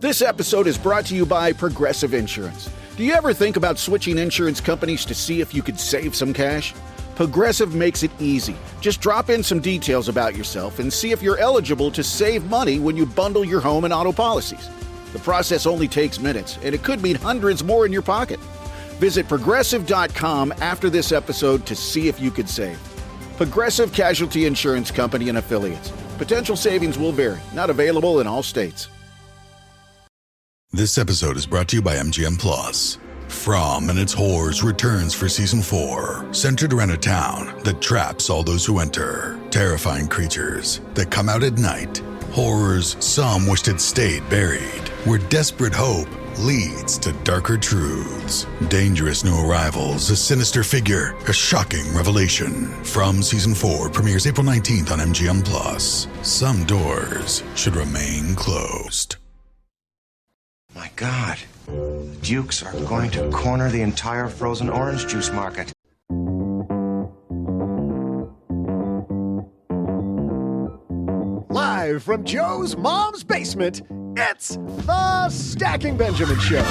This episode is brought to you by Progressive Insurance. Do you ever think about switching insurance companies to see if you could save some cash? Progressive makes it easy. Just drop in some details about yourself and see if you're eligible to save money when you bundle your home and auto policies. The process only takes minutes, and it could mean hundreds more in your pocket. Visit Progressive.com after this episode to see if you could save. Progressive Casualty Insurance Company and Affiliates. Potential savings will vary. Not available in all states. This episode is brought to you by MGM Plus. From and its Horrors returns for season 4, centered around a town that traps all those who enter. Terrifying creatures that come out at night. Horrors some wished had stayed buried. Where desperate hope leads to darker truths. Dangerous new arrivals, a sinister figure, a shocking revelation. From season 4 premieres April 19th on MGM Plus. Some doors should remain closed. My God, the Dukes are going to corner the entire frozen orange juice market. Live from Joe's mom's basement, it's the Stacking Benjamin Show.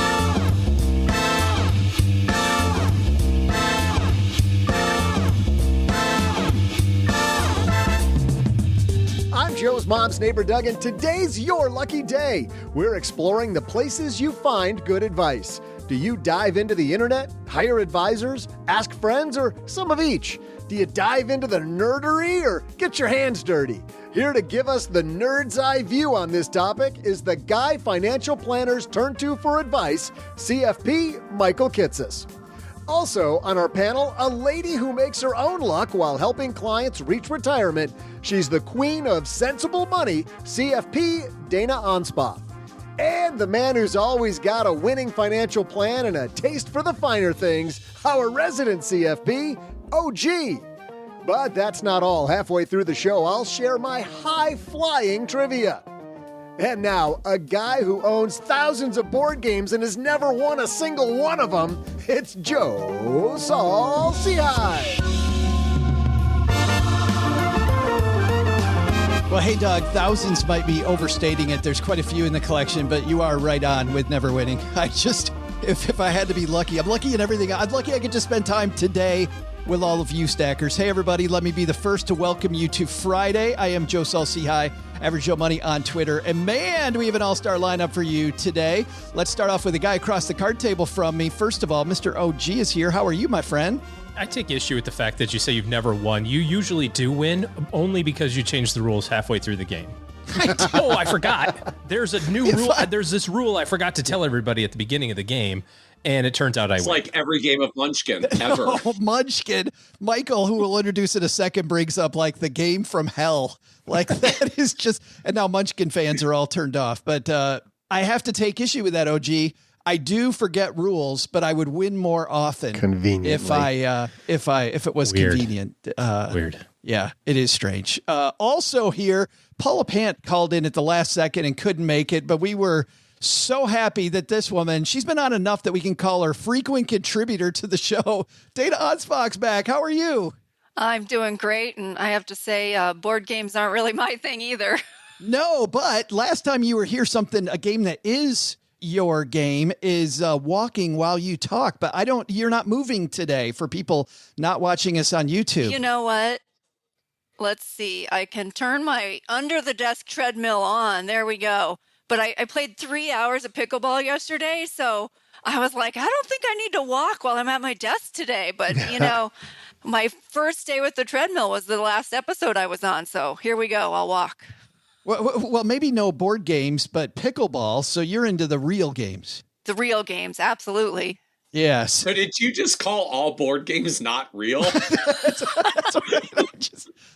I'm Joe's mom's neighbor, Doug, and today's your lucky day. We're exploring the places you find good advice. Do you dive into the internet, hire advisors, ask friends, or some of each? Do you dive into the nerdery or get your hands dirty? Here to give us the nerd's eye view on this topic is the guy financial planners turn to for advice, CFP Michael Kitces. Also on our panel, a lady who makes her own luck while helping clients reach retirement. She's the queen of sensible money, CFP Dana Anspach. And the man who's always got a winning financial plan and a taste for the finer things, our resident CFP, OG. But that's not all. Halfway through the show, I'll share my high-flying trivia. And now, a guy who owns thousands of board games and has never won a single one of them, it's Joe Saul-Sehy. Well, hey, Doug, thousands might be overstating it. There's quite a few in the collection, but you are right on with never winning. If I had to be lucky, I'm lucky in everything. I'm lucky I could just spend time today with all of you stackers. Hey, everybody, let me be the first to welcome you to Friday. I am Joe Saul-Sehy, Average Joe Money on Twitter. And man, do we have an all-star lineup for you today. Let's start off with a guy across the card table from me. First of all, Mr. OG is here. How are you, my friend? I take issue with the fact that you say you've never won. You usually do win, only because you change the rules halfway through the game. Oh, I forgot. There's a new rule. There's this rule I forgot to tell everybody at the beginning of the game, and it turns out I win. It's like every game of Munchkin ever. Oh, Munchkin. Michael, who will introduce in a second, brings up like the game from hell. Like that is just, and now Munchkin fans are all turned off. But I have to take issue with that, OG. I do forget rules, but I would win more often. Conveniently. If it was Weird. convenient. Weird. Yeah, it is strange. Also here, Paula Pant called in at the last second and couldn't make it, but we were so happy that this woman, she's been on enough that we can call her frequent contributor to the show. Dana Anspach's back. How are you? I'm doing great, and I have to say, board games aren't really my thing either. No, but last time you were here, a game that is your game is walking while you talk, but you're not moving today for people not watching us on YouTube. You know what? Let's see. I can turn my under-the-desk treadmill on. There we go. But I played 3 hours of pickleball yesterday, so I was like, I don't think I need to walk while I'm at my desk today. But, my first day with the treadmill was the last episode I was on, so here we go. I'll walk. Well, maybe no board games, but pickleball, so you're into the real games. The real games, absolutely. Yes. So did you just call all board games not real?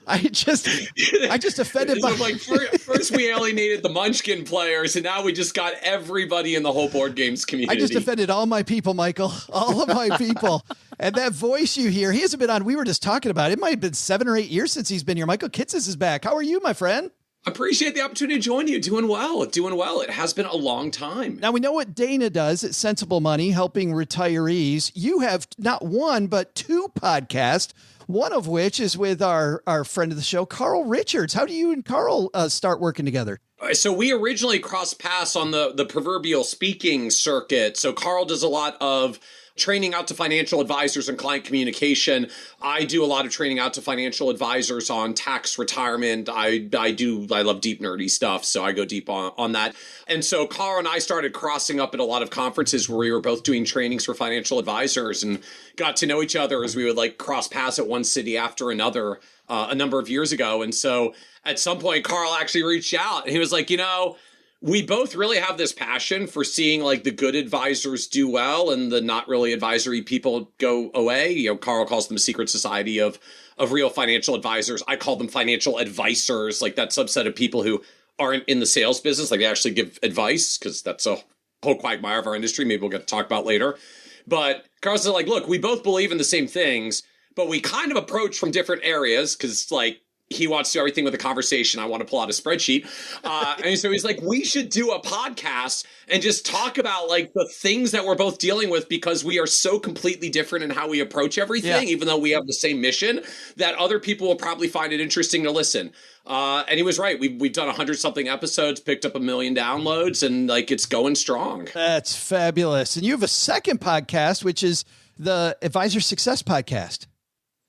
I just offended so like first we alienated the Munchkin players, and now we just got everybody in the whole board games community. I just offended all my people, Michael. All of my people. And that voice you hear, he hasn't been on. We were just talking about it. It might have been 7 or 8 years since he's been here. Michael Kitces is back. How are you, my friend? Appreciate the opportunity to join you. Doing well. It has been a long time. Now, we know what Dana does at Sensible Money, helping retirees. You have not one, but 2 podcasts, one of which is with our friend of the show, Carl Richards. How do you and Carl start working together? So we originally crossed paths on the proverbial speaking circuit. So Carl does a lot of training out to financial advisors and client communication. I do a lot of training out to financial advisors on tax, retirement. I love deep nerdy stuff, so I go deep on that. And so Carl and I started crossing up at a lot of conferences where we were both doing trainings for financial advisors and got to know each other as we would like cross paths at one city after another a number of years ago. And so at some point, Carl actually reached out and he was like, we both really have this passion for seeing like the good advisors do well and the not really advisory people go away. Carl calls them secret society of real financial advisors. I call them financial advisors, like that subset of people who aren't in the sales business. Like they actually give advice, because that's a whole quagmire of our industry. Maybe we'll get to talk about later. But Carl's like, look, we both believe in the same things, but we kind of approach from different areas, because like, he wants to do everything with a conversation. I want to pull out a spreadsheet. And so he's like, we should do a podcast and just talk about like the things that we're both dealing with, because we are so completely different in how we approach everything, even though we have the same mission, that other people will probably find it interesting to listen. And he was right. We've done 100-something episodes, picked up 1 million downloads, and like it's going strong. That's fabulous. And you have a second podcast, which is the Advisor Success Podcast.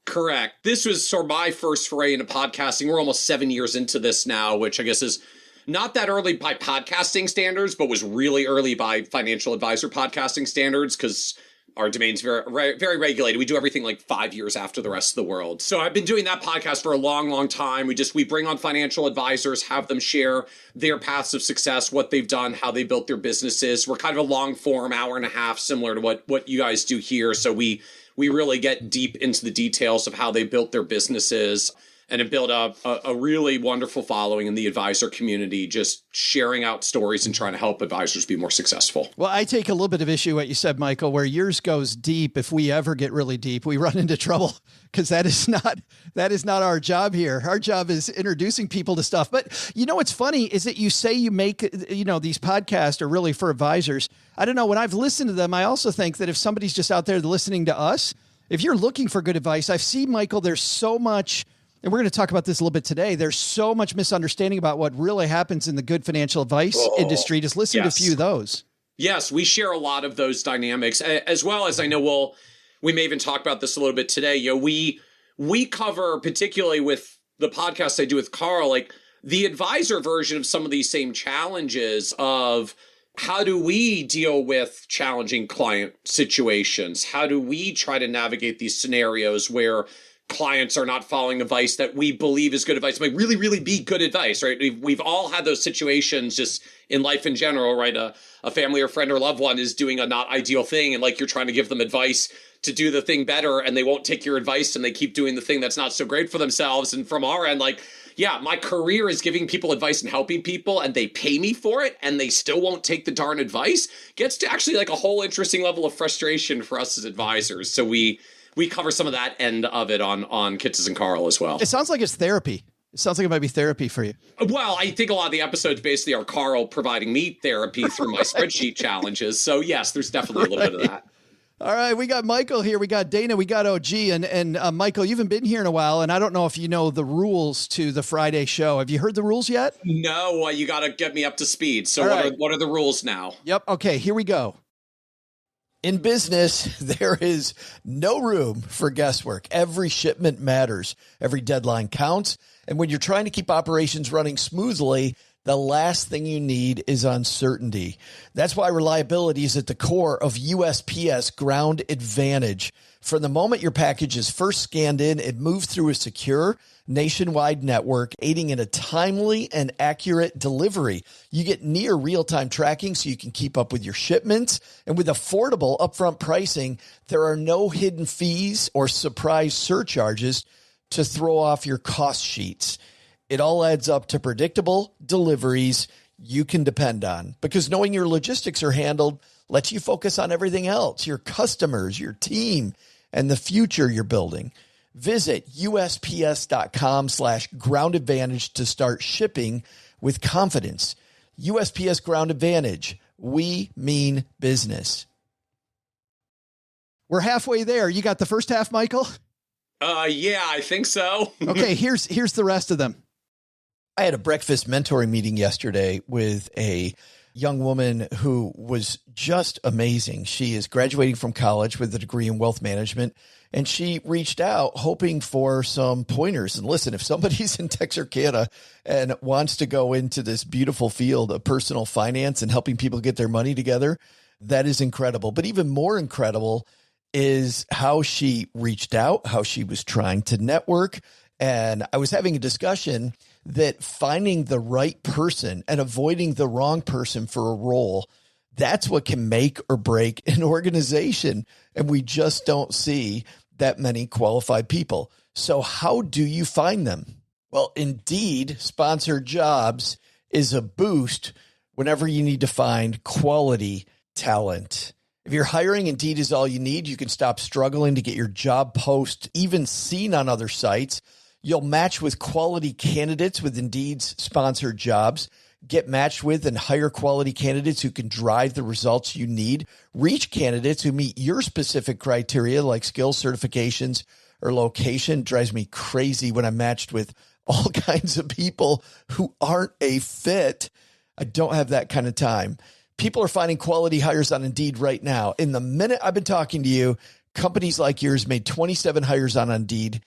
Correct. This was sort of my first foray into podcasting. We're almost 7 years into this now, which I guess is not that early by podcasting standards, but was really early by financial advisor podcasting standards, because our domain's very, very regulated. We do everything like 5 years after the rest of the world. So I've been doing that podcast for a long, long time. We bring on financial advisors, have them share their paths of success, what they've done, how they built their businesses. We're kind of a long form, hour and a half, similar to what you guys do here. So we really get deep into the details of how they built their businesses and have built up a really wonderful following in the advisor community, just sharing out stories and trying to help advisors be more successful. Well, I take a little bit of issue with what you said, Michael, where yours goes deep. If we ever get really deep, we run into trouble, because that is not our job here. Our job is introducing people to stuff. But what's funny is that you say you make, these podcasts are really for advisors. I don't know. When I've listened to them, I also think that if somebody's just out there listening to us, if you're looking for good advice, I've seen, Michael, there's so much, and we're going to talk about this a little bit today. There's so much misunderstanding about what really happens in the good financial advice industry. Just listen to a few of those. Yes, we share a lot of those dynamics, as well as I know we may even talk about this a little bit today. We cover, particularly with the podcast I do with Carl, like the advisor version of some of these same challenges of how do we deal with challenging client situations? How do we try to navigate these scenarios where clients are not following advice that we believe is good advice? It might really, really be good advice, right? We've all had those situations just in life in general, right? A family or friend or loved one is doing a not ideal thing, and like you're trying to give them advice to do the thing better, and they won't take your advice, and they keep doing the thing that's not so great for themselves. And from our end, like, yeah, my career is giving people advice and helping people, and they pay me for it, and they still won't take the darn advice, gets to actually like a whole interesting level of frustration for us as advisors. So we cover some of that end of it on Kitces and Carl as well. It sounds like it's therapy. It sounds like it might be therapy for you. Well, I think a lot of the episodes basically are Carl providing me therapy through my spreadsheet challenges. So yes, there's definitely a little bit of that. All right, we got Michael here, we got Dana, we got OG, and Michael, you haven't been here in a while, and I don't know if you know the rules to the Friday show. Have you heard the rules yet? No, you got to get me up to speed. So what are the rules now? Yep, okay, here we go. In business, there is no room for guesswork. Every shipment matters. Every deadline counts. And when you're trying to keep operations running smoothly, the last thing you need is uncertainty. That's why reliability is at the core of USPS Ground Advantage. From the moment your package is first scanned in, it moves through a secure nationwide network, aiding in a timely and accurate delivery. You get near real-time tracking so you can keep up with your shipments. And with affordable upfront pricing, there are no hidden fees or surprise surcharges to throw off your cost sheets. It all adds up to predictable deliveries you can depend on, because knowing your logistics are handled lets you focus on everything else, your customers, your team, and the future you're building. Visit USPS.com/Ground Advantage to start shipping with confidence. USPS Ground Advantage. We mean business. We're halfway there. You got the first half, Michael? Yeah, I think so. Okay, here's the rest of them. I had a breakfast mentoring meeting yesterday with a young woman who was just amazing. She is graduating from college with a degree in wealth management, and she reached out hoping for some pointers. And listen, if somebody's in Texarkana and wants to go into this beautiful field of personal finance and helping people get their money together, that is incredible. But even more incredible is how she reached out, how she was trying to network. And I was having a discussion that finding the right person and avoiding the wrong person for a role, that's what can make or break an organization. And we just don't see that many qualified people. So how do you find them? Well, Indeed sponsored jobs is a boost whenever you need to find quality talent. If you're hiring, Indeed is all you need. You can stop struggling to get your job post even seen on other sites. You'll match with quality candidates with Indeed's sponsored jobs. Get matched with and hire quality candidates who can drive the results you need. Reach candidates who meet your specific criteria like skills, certifications, or location. It drives me crazy when I'm matched with all kinds of people who aren't a fit. I don't have that kind of time. People are finding quality hires on Indeed right now. In the minute I've been talking to you, companies like yours made 27 hires on Indeed,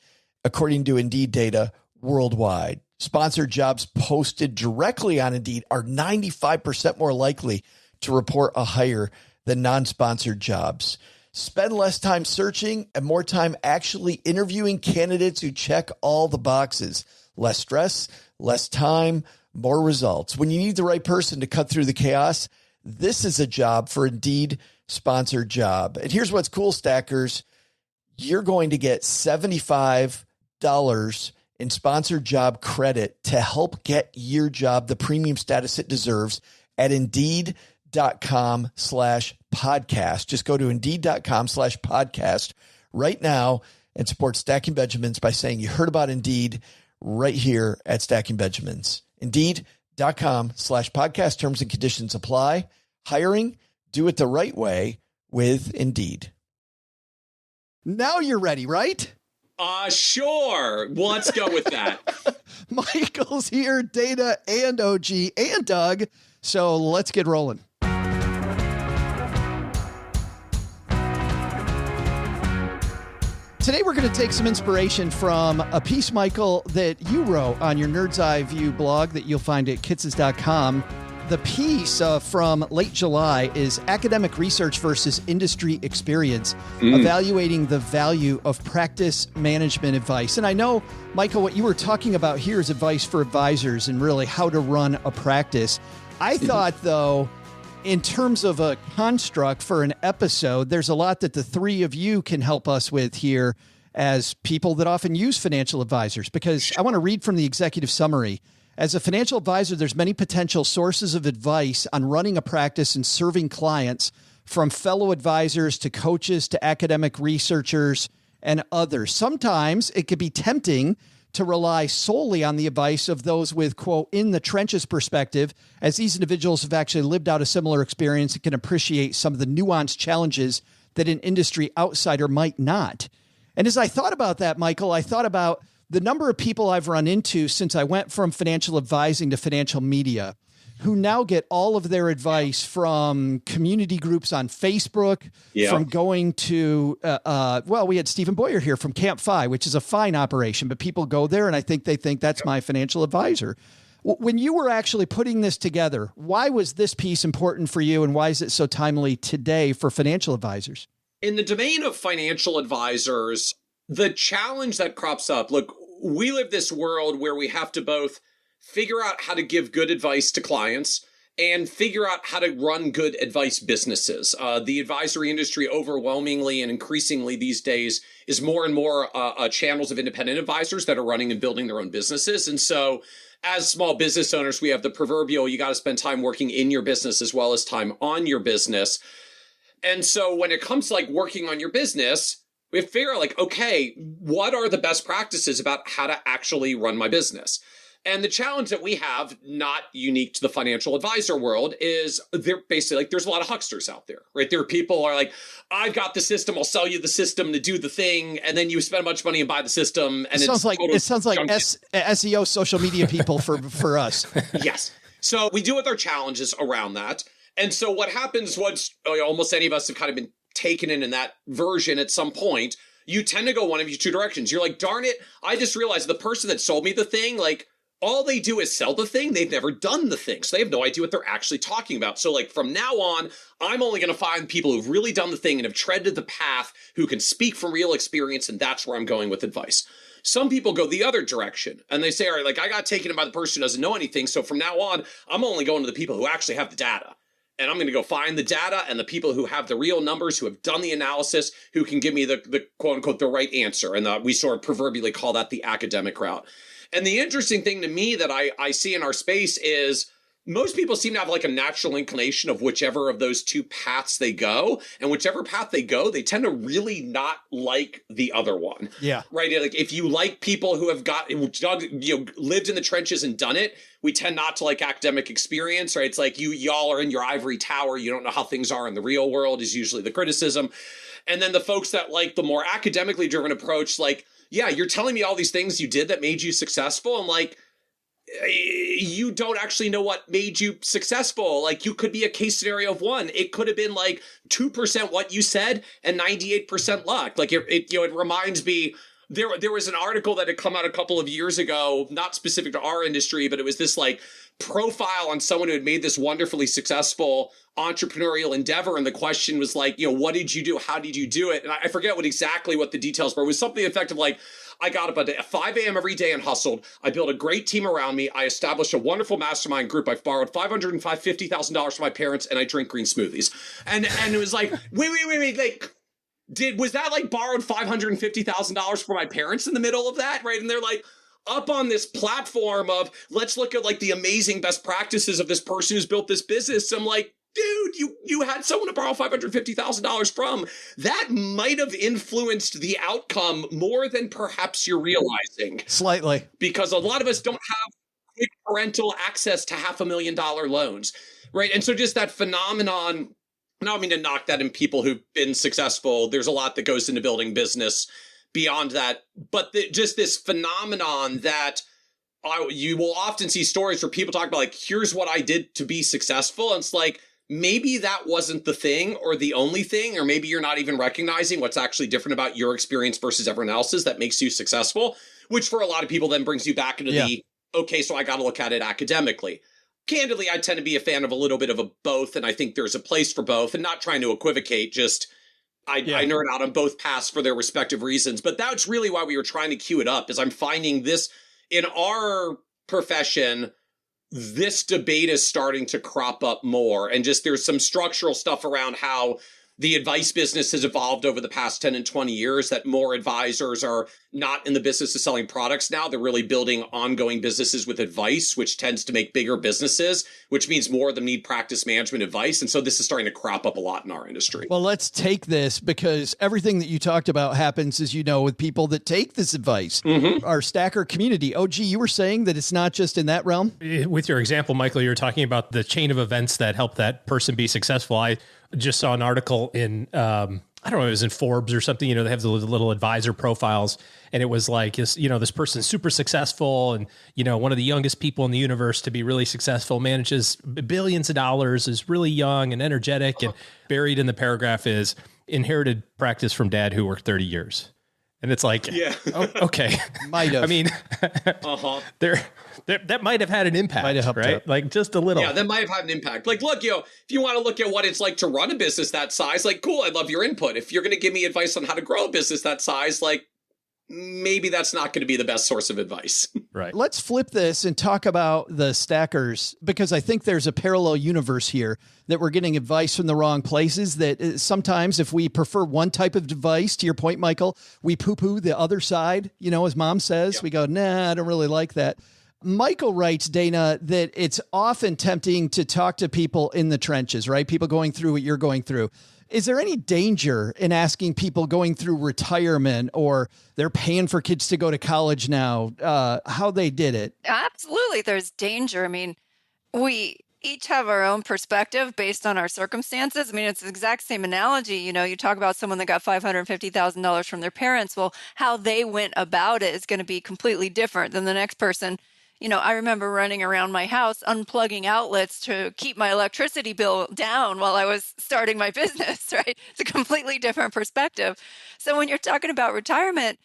according to Indeed data worldwide. Sponsored jobs posted directly on Indeed are 95% more likely to report a hire than non-sponsored jobs. Spend less time searching and more time actually interviewing candidates who check all the boxes. Less stress, less time, more results. When you need the right person to cut through the chaos, this is a job for Indeed sponsored job. And here's what's cool, Stackers. You're going to get $75 in sponsored job credit to help get your job the premium status it deserves at Indeed.com/podcast. Just go to Indeed.com/podcast right now and support Stacking Benjamins by saying you heard about Indeed right here at Stacking Benjamins. Indeed.com/podcast. Terms and conditions apply. Hiring, do it the right way with Indeed. Now you're ready, right? Sure. Let's go with that. Michael's here, Dana and OG and Doug. So let's get rolling. Today, we're going to take some inspiration from a piece, Michael, that you wrote on your Nerd's Eye View blog that you'll find at kitses.com. The piece from late July is Academic Research versus Industry Experience, evaluating the value of practice management advice. And I know, Michael, what you were talking about here is advice for advisors and really how to run a practice. I thought, though, in terms of a construct for an episode, there's a lot that the three of you can help us with here as people that often use financial advisors, because I want to read from the executive summary. As a financial advisor, there's many potential sources of advice on running a practice and serving clients, from fellow advisors to coaches to academic researchers and others. Sometimes it could be tempting to rely solely on the advice of those with, quote, in the trenches perspective, as these individuals have actually lived out a similar experience and can appreciate some of the nuanced challenges that an industry outsider might not. And as I thought about that, Michael, I thought about the number of people I've run into since I went from financial advising to financial media who now get all of their advice from community groups on Facebook, from going to, we had Stephen Boyer here from Camp Fi, which is a fine operation, but people go there and I think they think that's my financial advisor. When you were actually putting this together, why was this piece important for you and why is it so timely today for financial advisors? In the domain of financial advisors, the challenge that crops up, look, we live this world where we have to both figure out how to give good advice to clients and figure out how to run good advice businesses. The advisory industry overwhelmingly and increasingly these days is more and more channels of independent advisors that are running and building their own businesses. And so as small business owners, we have the proverbial, you got to spend time working in your business as well as time on your business. And so when it comes to like working on your business, we have to figure out like, okay, what are the best practices about how to actually run my business? And the challenge that we have, not unique to the financial advisor world, is they're basically like, there's a lot of hucksters out there, right? There are people who are like, I've got the system, I'll sell you the system to do the thing, and then you spend a bunch of money and buy the system. And it sounds like SEO social media people for us. Yes. So we deal with our challenges around that. And so what happens once almost any of us have kind of been taken in that version at some point, you tend to go one of your two directions. You're like, darn it, I just realized the person that sold me the thing, like, all they do is sell the thing. They've never done the thing. So they have no idea what they're actually talking about. So like from now on, I'm only going to find people who've really done the thing and have treaded the path, who can speak from real experience. And that's where I'm going with advice. Some people go the other direction and they say, all right, like I got taken in by the person who doesn't know anything. So from now on, I'm only going to the people who actually have the data. And I'm going to go find the data and the people who have the real numbers, who have done the analysis, who can give me the quote unquote, the right answer. And we sort of proverbially call that the academic route. And the interesting thing to me that I see in our space is most people seem to have like a natural inclination of whichever of those two paths they go. And whichever path they go, they tend to really not like the other one. Yeah. Right. Like if you like people who have lived in the trenches and done it, we tend not to like academic experience, right? It's like y'all are in your ivory tower. You don't know how things are in the real world is usually the criticism. And then the folks that like the more academically driven approach, like, yeah, you're telling me all these things you did that made you successful. I'm like, you don't actually know what made you successful. Like you could be a case scenario of one. It could have been like 2% what you said and 98% luck. Like it reminds me, there was an article that had come out a couple of years ago, not specific to our industry, but it was this like profile on someone who had made this wonderfully successful entrepreneurial endeavor. And the question was like, what did you do? How did you do it? And I forget exactly what the details were. It was something effective like, I got up at 5 a.m. every day and hustled. I built a great team around me. I established a wonderful mastermind group. I've borrowed $50,000 from my parents, and I drink green smoothies. And it was like, wait, like, was that like borrowed $550,000 from my parents in the middle of that, right? And they're like, up on this platform of let's look at like the amazing best practices of this person who's built this business. I'm like, dude, you had someone to borrow $550,000 from. That might have influenced the outcome more than perhaps you're realizing. Slightly. Because a lot of us don't have quick parental access to $500,000 loans, right? And so just that phenomenon, I don't mean to knock that in people who've been successful. There's a lot that goes into building business beyond that. But just this phenomenon that you will often see stories where people talk about like, here's what I did to be successful. And it's like, maybe that wasn't the thing or the only thing, or maybe you're not even recognizing what's actually different about your experience versus everyone else's that makes you successful, which for a lot of people then brings you back into okay, so I got to look at it academically. Candidly, I tend to be a fan of a little bit of a both, and I think there's a place for both, and not trying to equivocate, just I nerd out on both paths for their respective reasons. But that's really why we were trying to queue it up, is I'm finding this in our profession, this debate is starting to crop up more. And just there's some structural stuff around how the advice business has evolved over the past 10 and 20 years, that more advisors are not in the business of selling products now. They're really building ongoing businesses with advice, which tends to make bigger businesses, which means more of them need practice management advice. And so this is starting to crop up a lot in our industry. Well, let's take this, because everything that you talked about happens, as you know, with people that take this advice. Mm-hmm. Our stacker community. OG, you were saying that it's not just in that realm? With your example, Michael, you're talking about the chain of events that help that person be successful. I just saw an article in, I don't know, it was in Forbes or something, they have the little advisor profiles, and it was like, this person's super successful and, one of the youngest people in the universe to be really successful, manages billions of dollars, is really young and energetic, and buried in the paragraph is inherited practice from dad who worked 30 years. And it's like, okay. Might have. I mean, that might have had an impact, right? Like just a little. Yeah, that might have had an impact. Like, look, if you want to look at what it's like to run a business that size, like, cool, I love your input. If you're going to give me advice on how to grow a business that size, like, maybe that's not going to be the best source of advice. Right. Let's flip this and talk about the stackers, because I think there's a parallel universe here that we're getting advice from the wrong places, that sometimes if we prefer one type of advice, to your point, Michael, we poo-poo the other side, as mom says, we go, nah, I don't really like that. Michael writes, Dana, that it's often tempting to talk to people in the trenches, right? People going through what you're going through. Is there any danger in asking people going through retirement or they're paying for kids to go to college now, how they did it? Absolutely. There's danger. I mean, we each have our own perspective based on our circumstances. I mean, it's the exact same analogy. You know, you talk about someone that got $550,000 from their parents. Well, how they went about it is going to be completely different than the next person. You know, I remember running around my house, unplugging outlets to keep my electricity bill down while I was starting my business, right? It's a completely different perspective. So when you're talking about retirement,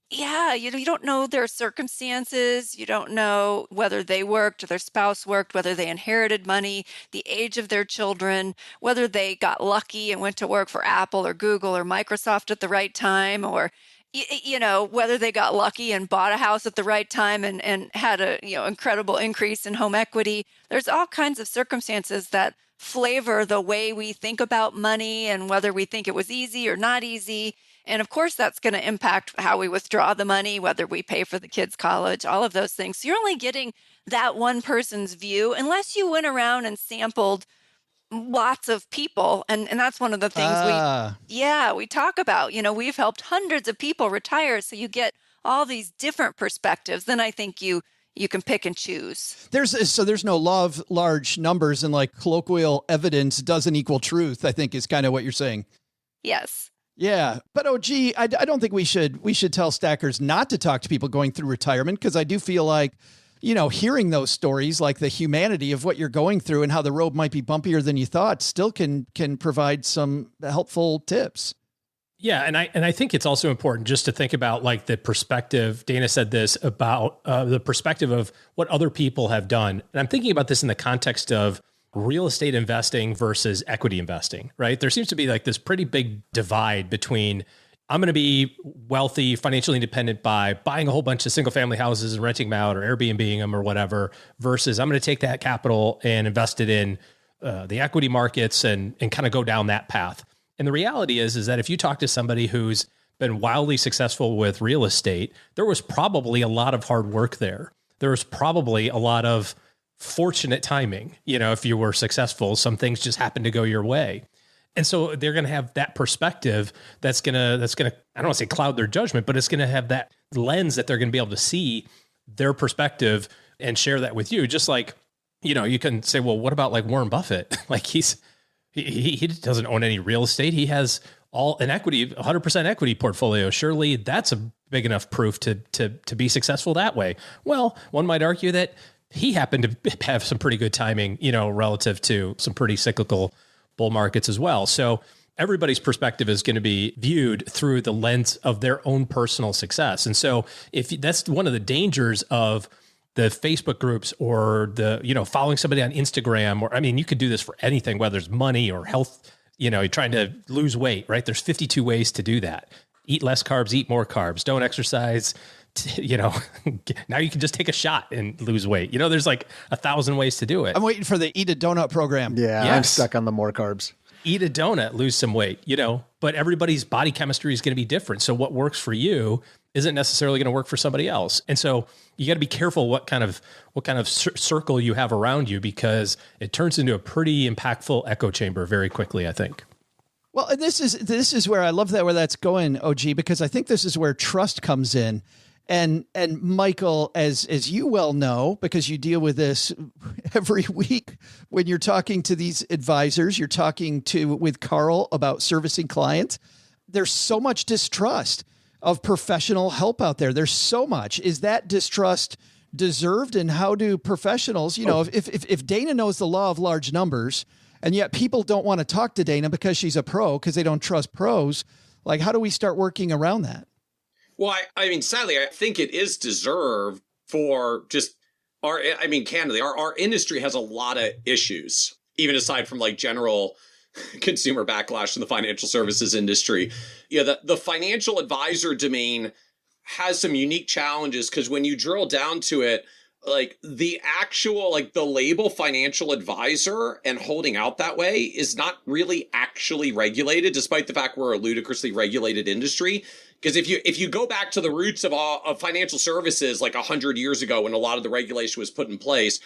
yeah, you don't know their circumstances. You don't know whether they worked or their spouse worked, whether they inherited money, the age of their children, whether they got lucky and went to work for Apple or Google or Microsoft at the right time, or whether they got lucky and bought a house at the right time and had a, incredible increase in home equity. There's all kinds of circumstances that flavor the way we think about money and whether we think it was easy or not easy. And of course, that's going to impact how we withdraw the money, whether we pay for the kids' college, all of those things. So you're only getting that one person's view unless you went around and sampled lots of people. And that's one of the things we talk about. We've helped hundreds of people retire. So you get all these different perspectives. Then I think you can pick and choose. There's no law of large numbers, and like colloquial evidence doesn't equal truth, I think is kind of what you're saying. Yes. Yeah. But I don't think we should tell stackers not to talk to people going through retirement, because I do feel like, hearing those stories, like the humanity of what you're going through and how the road might be bumpier than you thought, still can provide some helpful tips. Yeah. And I think it's also important just to think about like the perspective. Dana said this about the perspective of what other people have done. And I'm thinking about this in the context of real estate investing versus equity investing, right? There seems to be like this pretty big divide between I'm going to be wealthy, financially independent by buying a whole bunch of single family houses and renting them out or Airbnb-ing them or whatever, versus I'm going to take that capital and invest it in the equity markets and kind of go down that path. And the reality is that if you talk to somebody who's been wildly successful with real estate, there was probably a lot of hard work there. There was probably a lot of fortunate timing. If you were successful, some things just happened to go your way. And so they're going to have that perspective that's going to, I don't want to say cloud their judgment, but it's going to have that lens that they're going to be able to see their perspective and share that with you. Just like, you can say, well, what about like Warren Buffett? Like he doesn't own any real estate. He has an equity, 100% equity portfolio. Surely that's a big enough proof to be successful that way. Well, one might argue that he happened to have some pretty good timing, relative to some pretty cyclical bull markets as well. So everybody's perspective is going to be viewed through the lens of their own personal success. And so if that's one of the dangers of the Facebook groups or the, following somebody on Instagram, or, you could do this for anything, whether it's money or health, you're trying to lose weight, right? There's 52 ways to do that. Eat less carbs, eat more carbs, don't exercise, now you can just take a shot and lose weight. There's like 1,000 ways to do it. I'm waiting for the eat a donut program. Yeah, yes. I'm stuck on the more carbs. Eat a donut, lose some weight, but everybody's body chemistry is going to be different. So what works for you isn't necessarily going to work for somebody else. And so you got to be careful what kind of circle you have around you, because it turns into a pretty impactful echo chamber very quickly, I think. Well, this is where I love where that's going, OG, because I think this is where trust comes in. And Michael, as you well know, because you deal with this every week when you're talking to these advisors, you're talking with Carl about servicing clients. There's so much distrust of professional help out there. There's so much. Is that distrust deserved? And how do professionals, if Dana knows the law of large numbers, and yet people don't want to talk to Dana because she's a pro, because they don't trust pros, like how do we start working around that? Well, sadly, I think it is deserved for just candidly, our industry has a lot of issues, even aside from like general consumer backlash in the financial services industry. The financial advisor domain has some unique challenges, because when you drill down to it, like the actual, like the label financial advisor and holding out that way is not really actually regulated, despite the fact we're a ludicrously regulated industry. Because if you go back to the roots of financial services like 100 years ago when a lot of the regulation was put in place,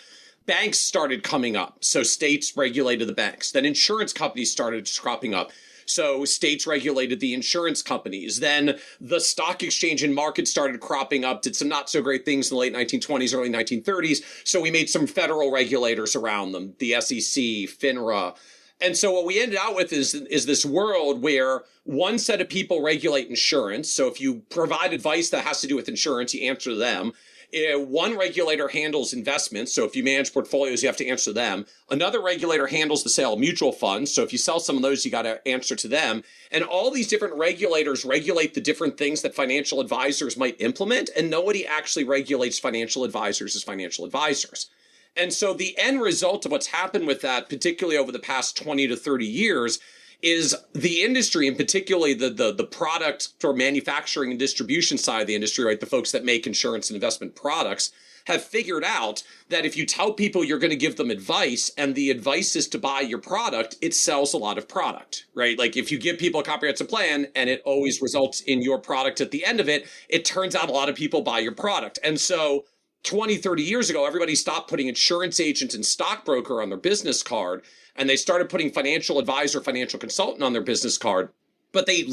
banks started coming up. So states regulated the banks. Then insurance companies started cropping up. So states regulated the insurance companies. Then the stock exchange and market started cropping up, did some not so great things in the late 1920s, early 1930s. So we made some federal regulators around them, the SEC, FINRA. And so what we ended out with is this world where one set of people regulate insurance. So if you provide advice that has to do with insurance, you answer to them. One regulator handles investments. So if you manage portfolios, you have to answer them. Another regulator handles the sale of mutual funds. So if you sell some of those, you got to answer to them. And all these different regulators regulate the different things that financial advisors might implement. And nobody actually regulates financial advisors as financial advisors. And so the end result of what's happened with that, particularly over the past 20 to 30 years, is the industry, and particularly the product or manufacturing and distribution side of the industry, right? The folks that make insurance and investment products have figured out that if you tell people you're going to give them advice and the advice is to buy your product, it sells a lot of product, right? Like if you give people a comprehensive plan and it always results in your product at the end of it, it turns out a lot of people buy your product. And so 20, 30 years ago, everybody stopped putting insurance agent and stockbroker on their business card, and they started putting financial advisor, financial consultant on their business card. But they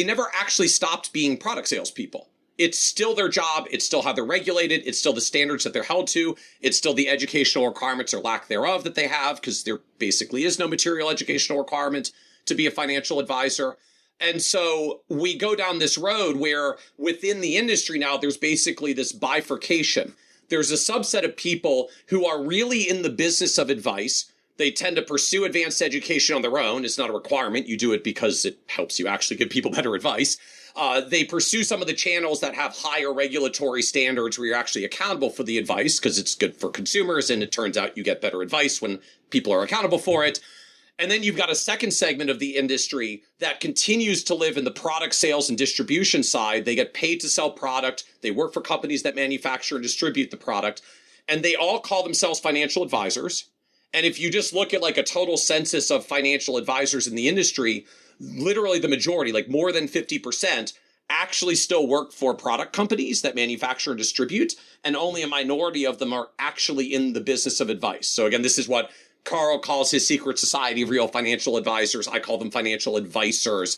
never actually stopped being product salespeople. It's still their job. It's still how they're regulated. It's still the standards that they're held to. It's still the educational requirements or lack thereof that they have, because there basically is no material educational requirement to be a financial advisor. And so we go down this road where within the industry now, there's basically this bifurcation. There's a subset of people who are really in the business of advice. They tend to pursue advanced education on their own. It's not a requirement. You do it because it helps you actually give people better advice. They pursue some of the channels that have higher regulatory standards where you're actually accountable for the advice because it's good for consumers. And it turns out you get better advice when people are accountable for it. And then you've got a second segment of the industry that continues to live in the product sales and distribution side. They get paid to sell product. They work for companies that manufacture and distribute the product. And they all call themselves financial advisors. And if you just look at like a total census of financial advisors in the industry, literally the majority, like more than 50%, actually still work for product companies that manufacture and distribute. And only a minority of them are actually in the business of advice. So again, this is what Carl calls his secret society of real financial advisors. I call them financial advisors.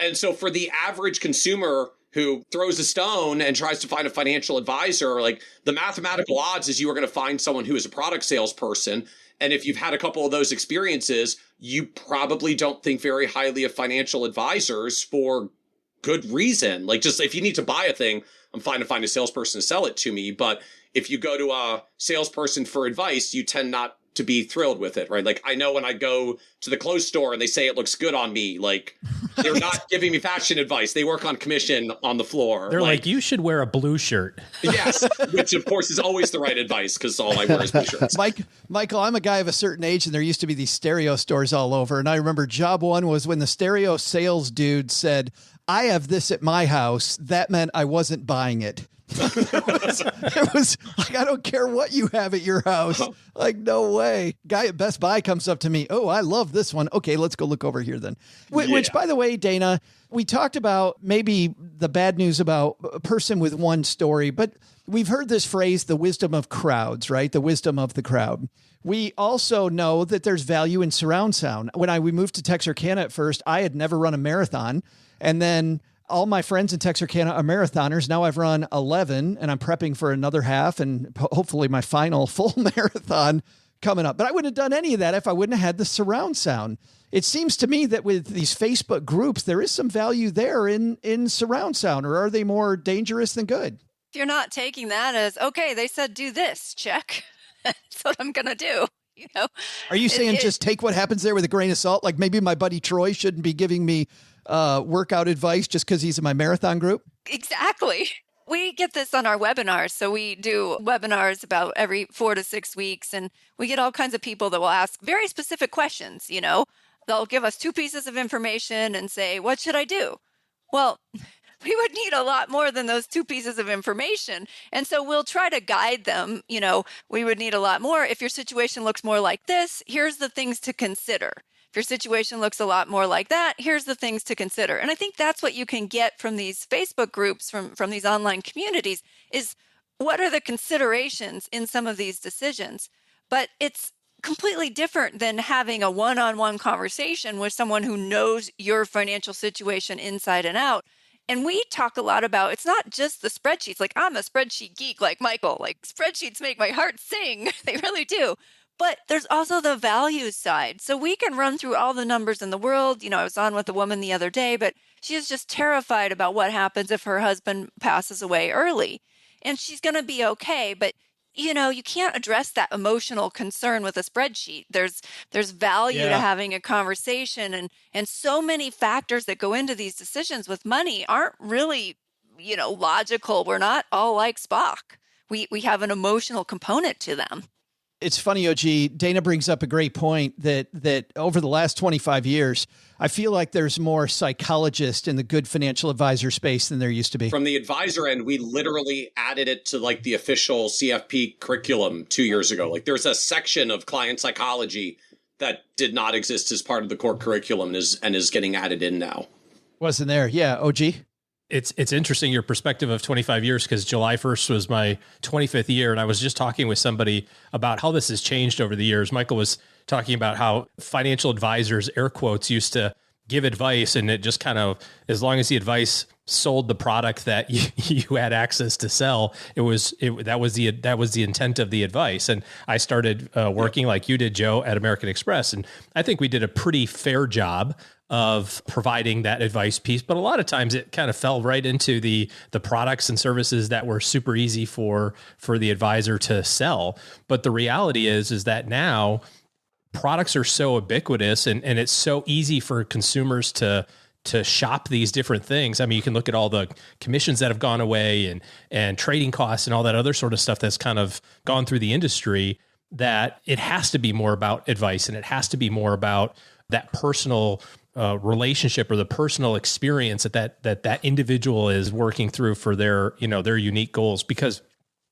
And so for the average consumer who throws a stone and tries to find a financial advisor, like the mathematical odds is you are going to find someone who is a product salesperson. And if you've had a couple of those experiences, you probably don't think very highly of financial advisors for good reason. Like just if you need to buy a thing, I'm fine to find a salesperson to sell it to me. But if you go to a salesperson for advice, you tend not to be thrilled with it, right? Like I know when I go to the clothes store and they say it looks good on me, like they're not giving me fashion advice. They work on commission on the floor. They're like you should wear a blue shirt. Yes, which of course is always the right advice because all I wear is blue shirts. Michael, I'm a guy of a certain age and there used to be these stereo stores all over. And I remember job one was when the stereo sales dude said, "I have this at my house." That meant I wasn't buying it. It was like, I don't care what you have at your house. Like, no way. Guy at Best Buy comes up to me. "Oh, I love this one. Okay, let's go look over here then." Which, by the way, Dana, we talked about maybe the bad news about a person with one story, but we've heard this phrase, the wisdom of crowds, right? The wisdom of the crowd. We also know that there's value in surround sound. When we moved to Texarkana at first, I had never run a marathon. And then all my friends in Texarkana are marathoners. Now I've run 11 and I'm prepping for another half and hopefully my final full marathon coming up. But I wouldn't have done any of that if I wouldn't have had the surround sound. It seems to me that with these Facebook groups, there is some value there in surround sound, or are they more dangerous than good? If you're not taking that as, okay, they said do this, check. That's what I'm going to do. You know, are you saying just take what happens there with a grain of salt? Like maybe my buddy Troy shouldn't be giving me workout advice just because he's in my marathon group? Exactly. We get this on our webinars. So we do webinars about every 4 to 6 weeks, and we get all kinds of people that will ask very specific questions. You know, they'll give us 2 pieces of information and say, "What should I do?" Well, we would need a lot more than those 2 pieces of information. And so we'll try to guide them. You know, we would need a lot more. If your situation looks more like this, here's the things to consider. If your situation looks a lot more like that, here's the things to consider. And I think that's what you can get from these Facebook groups, from these online communities, is what are the considerations in some of these decisions? But it's completely different than having a one-on-one conversation with someone who knows your financial situation inside and out. And we talk a lot about, it's not just the spreadsheets. Like, I'm a spreadsheet geek like Michael. Like, spreadsheets make my heart sing. They really do. But there's also the values side. So we can run through all the numbers in the world. I was on with a woman the other day, but she is just terrified about what happens if her husband passes away early. And she's going to be okay. But you can't address that emotional concern with a spreadsheet. There's value to having a conversation, and so many factors that go into these decisions with money aren't really, logical. We're not all like Spock. We have an emotional component to them. It's funny, OG. Dana brings up a great point that over the last 25 years, I feel like there's more psychologists in the good financial advisor space than there used to be. From the advisor end, we literally added it to like the official CFP curriculum 2 years ago. Like there's a section of client psychology that did not exist as part of the core curriculum and is getting added in now. Wasn't there? Yeah, OG. It's interesting, your perspective of 25 years, because July 1st was my 25th year. And I was just talking with somebody about how this has changed over the years. Michael was talking about how financial advisors, air quotes, used to give advice. And it just kind of, as long as the advice sold the product that you had access to sell, that was the intent of the advice. And I started working like you did, Joe, at American Express. And I think we did a pretty fair job of providing that advice piece, but a lot of times it kind of fell right into the products and services that were super easy for the advisor to sell. But the reality is that now products are so ubiquitous and it's so easy for consumers to shop these different things. I mean, you can look at all the commissions that have gone away and trading costs and all that other sort of stuff that's kind of gone through the industry, that it has to be more about advice and it has to be more about that personal relationship or the personal experience that individual is working through for their unique goals. Because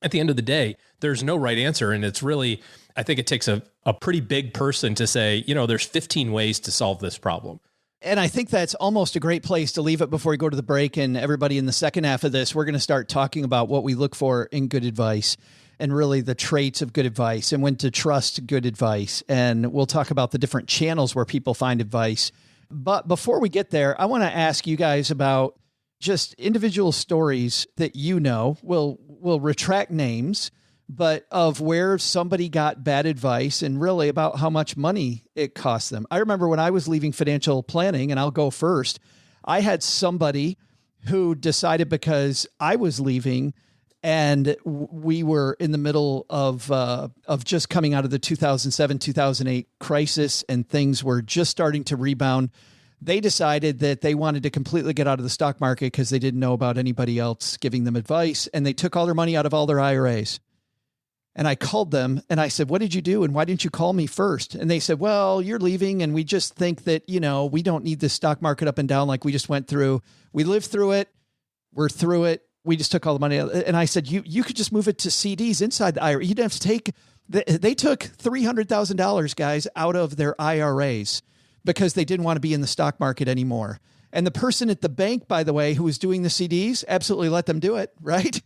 at the end of the day, there's no right answer. And it's really, I think it takes a pretty big person to say, there's 15 ways to solve this problem. And I think that's almost a great place to leave it before we go to the break. And everybody, in the second half of this, we're going to start talking about what we look for in good advice and really the traits of good advice and when to trust good advice. And we'll talk about the different channels where people find advice. But before we get there, I want to ask you guys about just individual stories that we'll retract names, but of where somebody got bad advice and really about how much money it cost them. I remember when I was leaving financial planning, and I'll go first, I had somebody who decided because I was leaving and we were in the middle of just coming out of the 2007, 2008 crisis and things were just starting to rebound. They decided that they wanted to completely get out of the stock market because they didn't know about anybody else giving them advice. And they took all their money out of all their IRAs. And I called them and I said, what did you do? And why didn't you call me first? And they said, well, you're leaving. And we just think that, we don't need the stock market up and down like we just went through. We lived through it. We're through it. We just took all the money. And I said, you could just move it to CDs inside the IRA. You didn't have to take, they took $300,000, guys, out of their IRAs because they didn't want to be in the stock market anymore. And the person at the bank, by the way, who was doing the CDs, absolutely let them do it, right?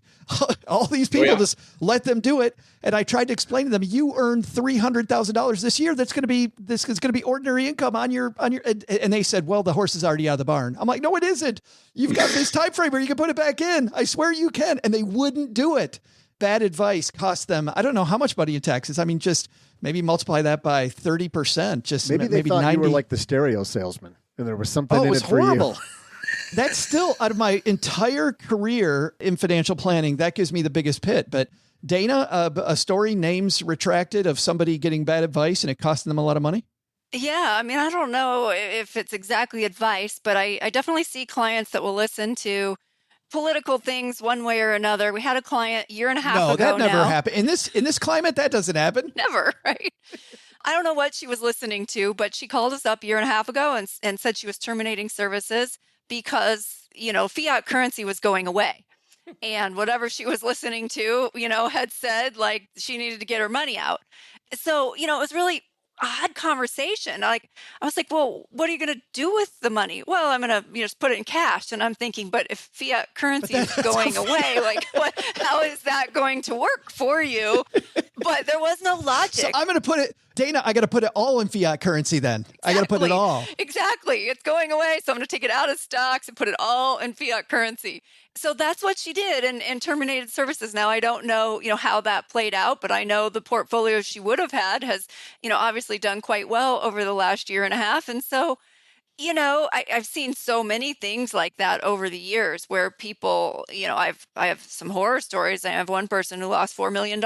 All these people just let them do it. And I tried to explain to them, you earned $300,000 this year. This is going to be ordinary income on your, and they said, well, the horse is already out of the barn. I'm like, no, it isn't. You've got this time frame where you can put it back in. I swear you can. And they wouldn't do it. Bad advice cost them, I don't know how much money in taxes. I mean, just maybe multiply that by 30%. Just maybe they thought 90. You were like the stereo salesman. And there was something in it for horrible. You. That's still, out of my entire career in financial planning, that gives me the biggest pit. But Dana, a story, names retracted, of somebody getting bad advice and it costing them a lot of money? Yeah, I mean, I don't know if it's exactly advice, but I definitely see clients that will listen to political things one way or another. We had a client a year and a half ago. No, that never happened. In this climate, that doesn't happen. Never, right? I don't know what she was listening to, but she called us up a year and a half ago and said she was terminating services because, fiat currency was going away. And whatever she was listening to, had said like she needed to get her money out. So, it was really odd conversation. Like, I was like, well, what are you going to do with the money? Well, I'm going to, just put it in cash. And I'm thinking, but if fiat currency is going away, like how is that going to work for you? But there was no logic. So I'm going to put it, Dana, I got to put it all in fiat currency then. Exactly. I got to put it all. Exactly. It's going away. So I'm going to take it out of stocks and put it all in fiat currency. So that's what she did and terminated services. Now, I don't know, how that played out, but I know the portfolio she would have had has, obviously done quite well over the last year and a half. And so, I've seen so many things like that over the years where people, I have some horror stories. I have one person who lost $4 million,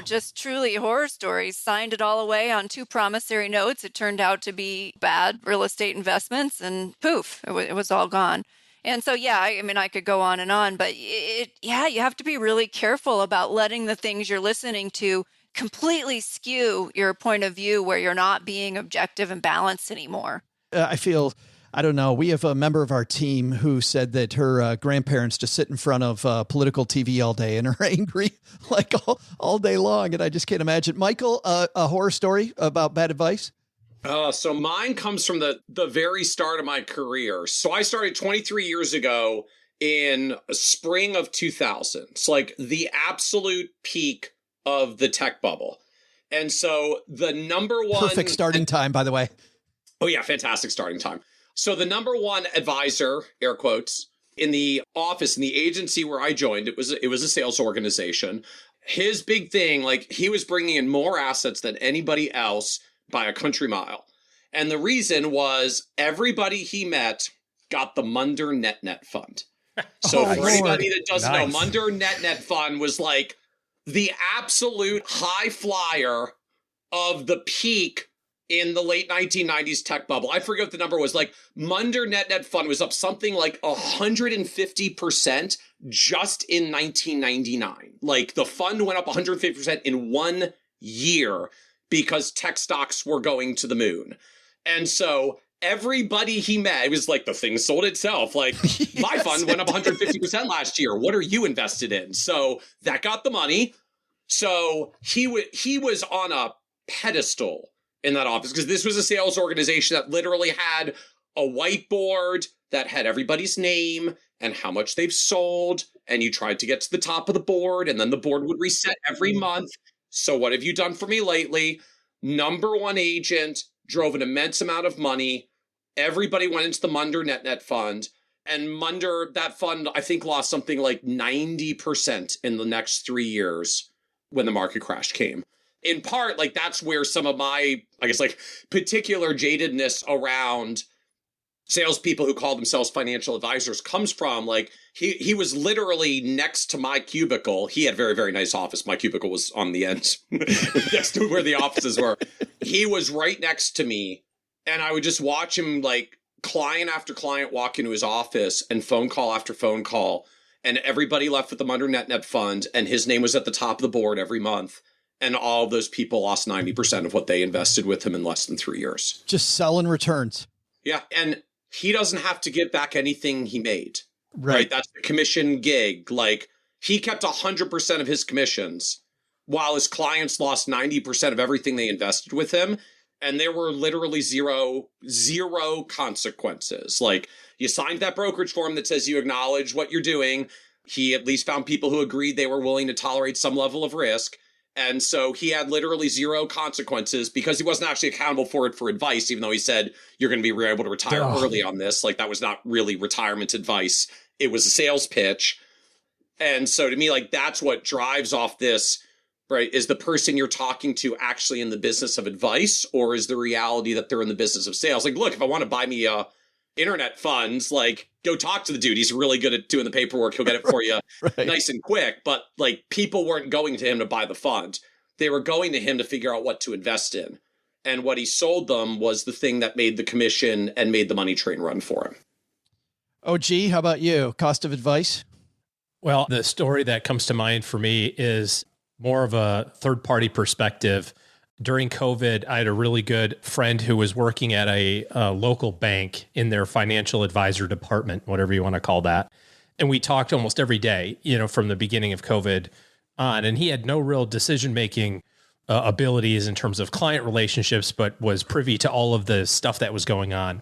just truly horror stories, signed it all away on 2 promissory notes. It turned out to be bad real estate investments and poof, it was all gone. And so, I could go on, but you have to be really careful about letting the things you're listening to completely skew your point of view where you're not being objective and balanced anymore. I don't know. We have a member of our team who said that her grandparents just sit in front of political TV all day and are angry like all day long. And I just can't imagine. Michael, a horror story about bad advice? So mine comes from the very start of my career. So I started 23 years ago in spring of 2000. It's like the absolute peak of the tech bubble. And so the number one... Perfect starting time, by the way. Oh, yeah. Fantastic starting time. So the number one advisor, air quotes, in the office, in the agency where I joined, it was a sales organization. His big thing, like he was bringing in more assets than anybody else by a country mile. And the reason was everybody he met got the Munder NetNet Fund. So for anybody that doesn't know, Munder NetNet Fund was like the absolute high flyer of the peak in the late 1990s tech bubble. I forget what the number was. Like Munder NetNet Fund was up something like 150% just in 1999. Like the fund went up 150% in 1 year because tech stocks were going to the moon. And so everybody he met, it was like the thing sold itself. Like my fund went up 150% last year. What are you invested in? So that got the money. So he was on a pedestal in that office because this was a sales organization that literally had a whiteboard that had everybody's name and how much they've sold. And you tried to get to the top of the board and then the board would reset every month. So what have you done for me lately? Number one agent, drove an immense amount of money. Everybody went into the Munder NetNet Fund. And Munder, that fund, I think, lost something like 90% in the next 3 years when the market crash came. In part, like, that's where some of my, I guess, like, particular jadedness around salespeople who call themselves financial advisors comes from. Like, he was literally next to my cubicle. He had a very, very nice office. My cubicle was on the end next to where the offices were. He was right next to me, and I would just watch him, like, client after client walk into his office and phone call after phone call, and everybody left with the Munder NetNet Fund, and his name was at the top of the board every month. And all of those people lost 90% of what they invested with him in less than 3 years. Just selling returns. Yeah. And he doesn't have to give back anything he made. Right. That's the commission gig. Like, he kept 100% of his commissions while his clients lost 90% of everything they invested with him. And there were literally zero consequences. Like, you signed that brokerage form that says you acknowledge what you're doing. He at least found people who agreed they were willing to tolerate some level of risk. And so he had literally zero consequences because he wasn't actually accountable for it for advice, even though he said, you're going to be able to retire early on this. Like, that was not really retirement advice. It was a sales pitch. And so to me, like, that's what drives off this, right? Is the person you're talking to actually in the business of advice, or is the reality that they're in the business of sales? Like, look, if I want to buy me internet funds, like, go talk to the dude. He's really good at doing the paperwork. He'll get it for you nice and quick. But like, people weren't going to him to buy the fund. They were going to him to figure out what to invest in. And what he sold them was the thing that made the commission and made the money train run for him. OG, how about you? Cost of advice? Well, the story that comes to mind for me is more of a third-party perspective. During COVID, I had a really good friend who was working at a local bank in their financial advisor department, whatever you want to call that. And we talked almost every day, from the beginning of COVID on, and he had no real decision-making abilities in terms of client relationships, but was privy to all of the stuff that was going on.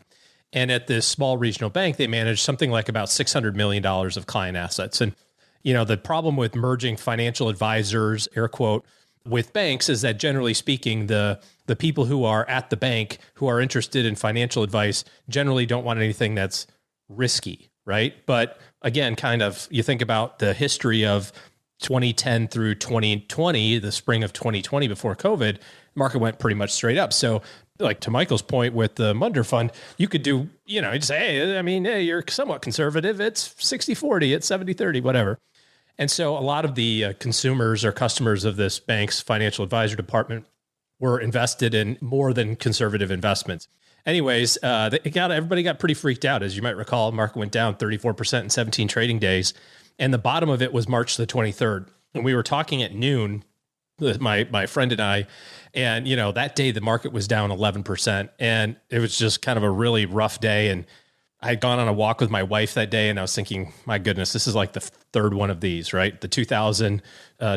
And at this small regional bank, they managed something like about $600 million of client assets. And, the problem with merging financial advisors, air quote, with banks is that generally speaking, the people who are at the bank who are interested in financial advice generally don't want anything that's risky, right? But again, kind of, you think about the history of 2010 through 2020, the spring of 2020 before COVID, market went pretty much straight up. So like to Michael's point with the Munder Fund, you could do, you'd say, hey, you're somewhat conservative. It's 60-40, it's 70-30, whatever. And so a lot of the consumers or customers of this bank's financial advisor department were invested in more than conservative investments. Anyways, everybody got pretty freaked out. As you might recall, market went down 34% in 17 trading days. And the bottom of it was March the 23rd. And we were talking at noon, my friend and I, and, that day the market was down 11%. And it was just kind of a really rough day. And I had gone on a walk with my wife that day, and I was thinking, my goodness, this is like the third one of these, right? The 2000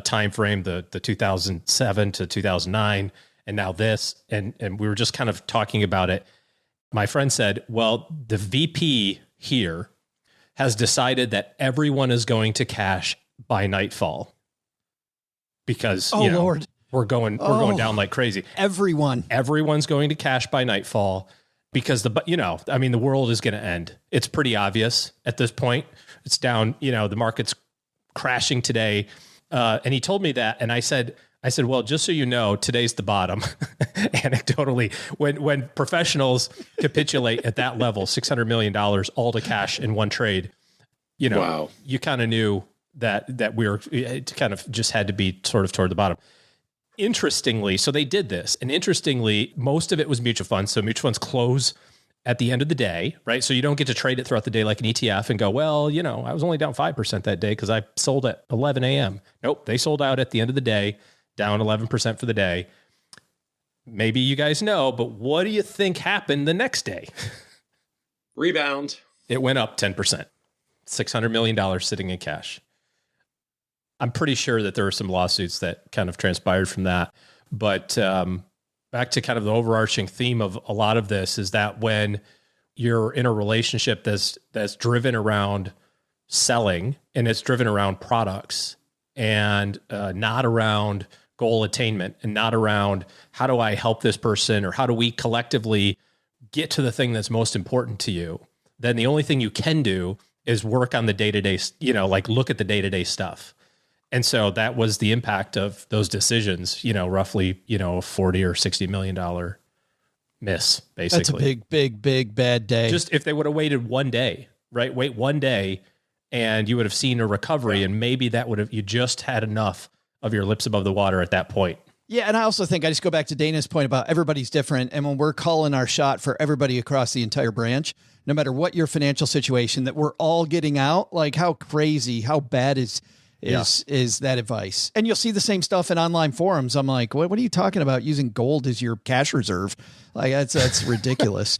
time frame, the 2007 to 2009, and now this. And we were just kind of talking about it. My friend said, well, the VP here has decided that everyone is going to cash by nightfall because Lord, we're going down like crazy. Everyone's going to cash by nightfall because the world is going to end. It's pretty obvious at this point. It's down, the market's crashing today. And he told me that, and I said, well, just so you know, today's the bottom. Anecdotally, when professionals capitulate at that level, $600 million all to cash in one trade, wow. You kind of knew that we were, it kind of just had to be sort of toward the bottom. Interestingly, so they did this, and interestingly, most of it was mutual funds. So mutual funds close at the end of the day, right? So you don't get to trade it throughout the day like an ETF and go, well, I was only down 5% that day because I sold at 11 a.m. Nope, they sold out at the end of the day, down 11% for the day. Maybe you guys know, but what do you think happened the next day? Rebound. It went up 10%, $600 million sitting in cash. I'm pretty sure that there were some lawsuits that kind of transpired from that. But back to kind of the overarching theme of a lot of this is that when you're in a relationship that's driven around selling and it's driven around products and not around goal attainment and not around how do I help this person or how do we collectively get to the thing that's most important to you, then the only thing you can do is work on the day-to-day, look at the day-to-day stuff. And so that was the impact of those decisions, roughly, a $40 or $60 million miss, basically. That's a big, bad day. Just if they would have waited one day, right? Wait one day and you would have seen a recovery and maybe you just had enough of your lips above the water at that point. Yeah. And I also think I just go back to Dana's point about everybody's different. And when we're calling our shot for everybody across the entire branch, no matter what your financial situation, that we're all getting out, like how crazy, how bad is that advice? And you'll see the same stuff in online forums. I'm like, what are you talking about using gold as your cash reserve? Like that's ridiculous.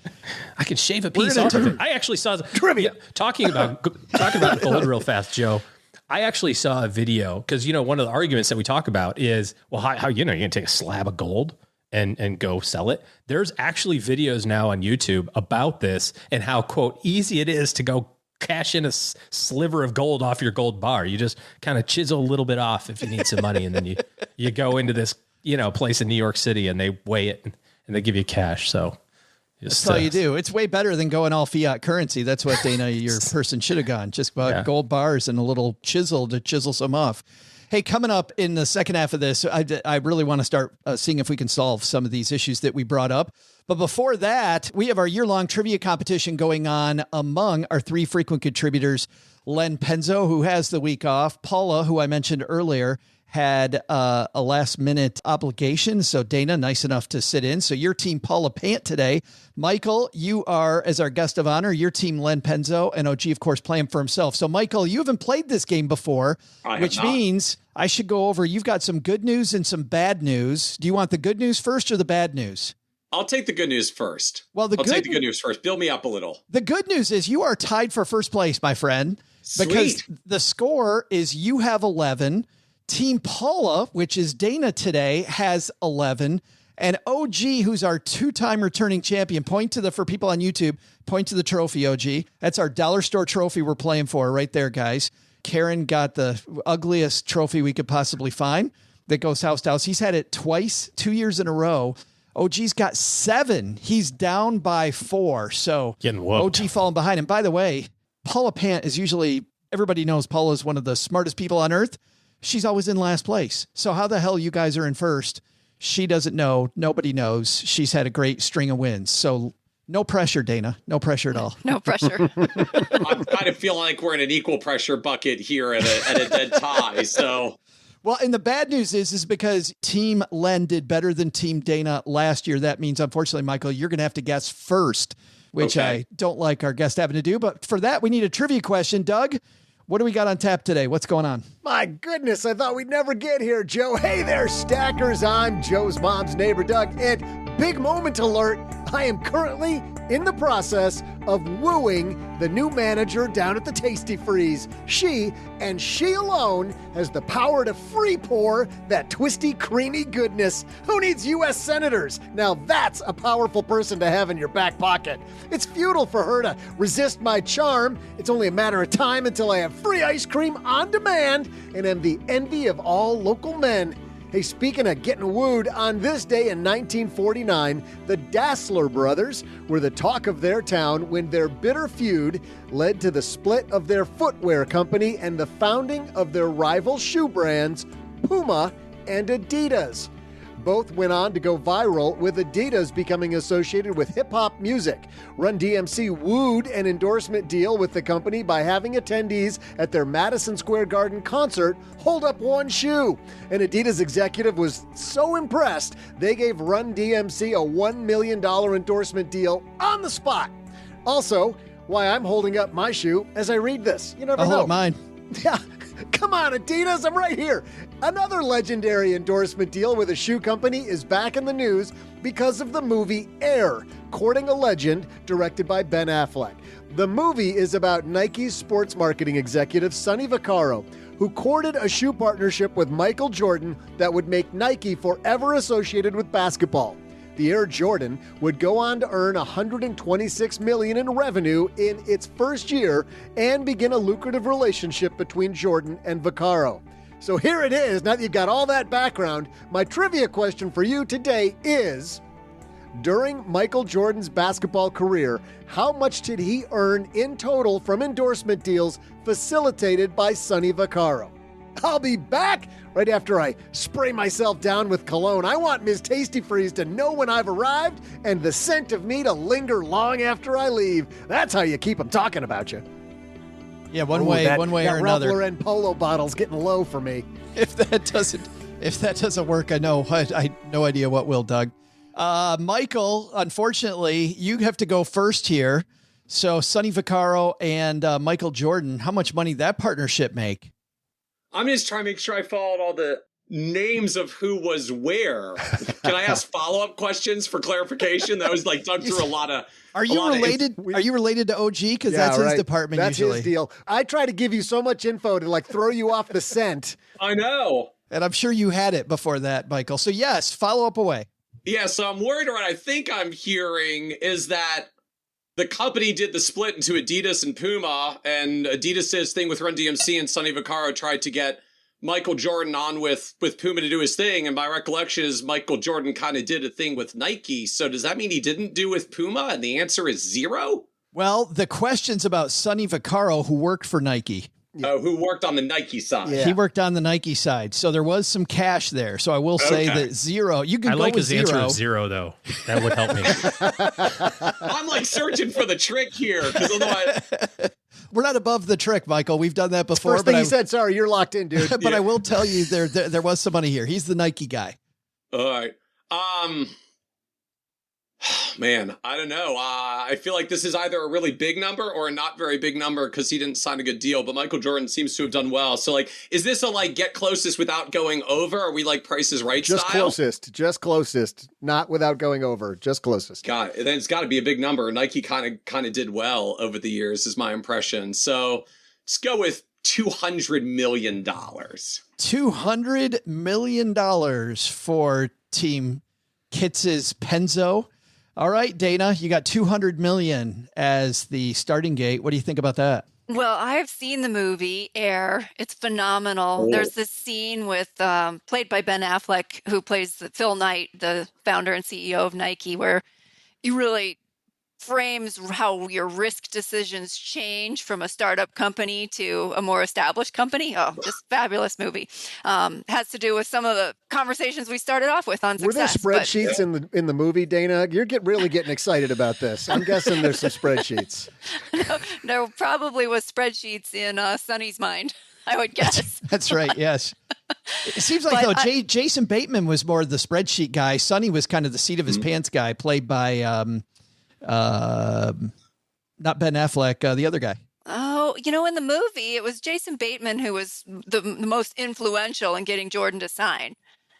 I could shave a piece off of it. I actually saw trivia talking about gold real fast, Joe. I actually saw a video because, one of the arguments that we talk about is, well, how you're going to take a slab of gold and go sell it. There's actually videos now on YouTube about this and how, quote, easy it is to go cash in a sliver of gold off your gold bar. You just kind of chisel a little bit off if you need some money. And then you go into this, place in New York City and they weigh it and they give you cash. So that's all you do. It's way better than going all fiat currency. That's what Dana, your person should have gone. Just about gold bars and a little chisel to chisel some off. Hey, coming up in the second half of this, I really want to start seeing if we can solve some of these issues that we brought up. But before that, we have our year-long trivia competition going on among our three frequent contributors. Len Penzo, who has the week off. Paula, who I mentioned earlier, had a last-minute obligation. So Dana, nice enough to sit in. So your team, Paula Pant today. Michael, you are, as our guest of honor, your team, Len Penzo, and OG, of course, playing for himself. So, Michael, you haven't played this game before, which means I should go over. You've got some good news and some bad news. Do you want the good news first or the bad news? I'll take the good news first. Well, I'll take the good news first. Build me up a little. The good news is you are tied for first place, my friend. Sweet. Because the score is you have 11, Team Paula, which is Dana today, has 11. And OG, who's our 2-time returning champion, for people on YouTube, point to the trophy, OG. That's our dollar store trophy we're playing for right there, guys. Karen got the ugliest trophy we could possibly find that goes house to house. He's had it twice, 2 years in a row. OG's got 7. He's down by 4. So getting whooped. OG falling behind. And by the way, Paula Pant is usually, everybody knows Paula is one of the smartest people on earth. She's always in last place. So how the hell you guys are in first? She doesn't know. Nobody knows. She's had a great string of wins. So no pressure, Dana. No pressure at all. No pressure. I'm kind of feeling like we're in an equal pressure bucket here at a dead tie. So, well, and the bad news is because Team Len did better than Team Dana last year. That means, unfortunately, Michael, you're going to have to guess first, which I don't like our guest having to do. But for that, we need a trivia question. Doug, what do we got on tap today? What's going on? My goodness, I thought we'd never get here, Joe. Hey there, Stackers. I'm Joe's mom's neighbor, Doug. And big moment alert, I am currently in the process of wooing the new manager down at the Tasty Freeze. She, and she alone, has the power to free pour that twisty, creamy goodness. Who needs U.S. senators? Now that's a powerful person to have in your back pocket. It's futile for her to resist my charm. It's only a matter of time until I have free ice cream on demand and am the envy of all local men. Hey, speaking of getting wooed, on this day in 1949, the Dassler brothers were the talk of their town when their bitter feud led to the split of their footwear company and the founding of their rival shoe brands, Puma and Adidas. Both went on to go viral, with Adidas becoming associated with hip-hop music. Run DMC wooed an endorsement deal with the company by having attendees at their Madison Square Garden concert hold up one shoe. An Adidas executive was so impressed, they gave Run DMC a $1 million endorsement deal on the spot. Also, why I'm holding up my shoe as I read this. You never know. Hold up mine. Yeah. Come on, Adidas, I'm right here. Another legendary endorsement deal with a shoe company is back in the news because of the movie Air, Courting a Legend, directed by Ben Affleck. The movie is about Nike's sports marketing executive Sonny Vaccaro, who courted a shoe partnership with Michael Jordan that would make Nike forever associated with basketball. The Air Jordan would go on to earn $126 million in revenue in its first year and begin a lucrative relationship between Jordan and Vaccaro. So here it is. Now that you've got all that background, my trivia question for you today is, during Michael Jordan's basketball career, how much did he earn in total from endorsement deals facilitated by Sonny Vaccaro? I'll be back right after I spray myself down with cologne. I want Ms. Tasty Freeze to know when I've arrived and the scent of me to linger long after I leave. That's how you keep them talking about you. Yeah, one way or another. That Ralph Lauren Polo bottle's getting low for me. If that doesn't work, I know no idea what will, Doug. Michael, unfortunately, you have to go first here. So Sonny Vaccaro and Michael Jordan, how much money that partnership make? I'm just trying to make sure I followed all the names of who was where. Can I ask follow-up questions for clarification? That was like dug through a lot of. Are you related? Are you related to OG? Because that's his department. That's usually his deal. I try to give you so much info to like throw you off the scent. I know. And I'm sure you had it before that, Michael. So yes, follow up away. Yeah, so I'm worried. What I think I'm hearing is that the company did the split into Adidas and Puma, and Adidas' thing with Run DMC and Sonny Vaccaro tried to get Michael Jordan on with Puma to do his thing. And my recollection is Michael Jordan kind of did a thing with Nike. So does that mean he didn't do with Puma? And the answer is 0? Well, the question's about Sonny Vaccaro, who worked for Nike. Who worked on the Nike side. Yeah. He worked on the Nike side. So there was some cash there. So I will say that 0. You can go with his 0. answer of 0, though. That would help me. I'm like searching for the trick here. Because otherwise... We're not above the trick, Michael. We've done that before. First thing he said, sorry, you're locked in, dude. But I will tell you there was some money here. He's the Nike guy. All right. Man, I don't know. I feel like this is either a really big number or a not very big number because he didn't sign a good deal. But Michael Jordan seems to have done well. So, like, is this a like get closest without going over? Are we like Price is Right just style? Just closest, not without going over. Just closest. Got it. Then it's got to be a big number. Nike kind of did well over the years, is my impression. So let's go with $200 million. $200 million for Team Kitz's Penzo. All right, Dana, you got $200 million as the starting gate. What do you think about that? Well, I have seen the movie Air. It's phenomenal. Oh. There's this scene with played by Ben Affleck, who plays Phil Knight, the founder and CEO of Nike, where he really frames how your risk decisions change from a startup company to a more established company. Oh, just fabulous movie. Has to do with some of the conversations we started off with on success. Were there spreadsheets in the movie, Dana? You're really getting excited about this. I'm guessing there's some spreadsheets. No, there probably was spreadsheets in Sonny's mind, I would guess. That's right. Yes. It seems like, But though, Jason Bateman was more the spreadsheet guy. Sonny was kind of the seat of his pants guy, played by not Ben Affleck, the other guy. Oh, in the movie, it was Jason Bateman who was the most influential in getting Jordan to sign.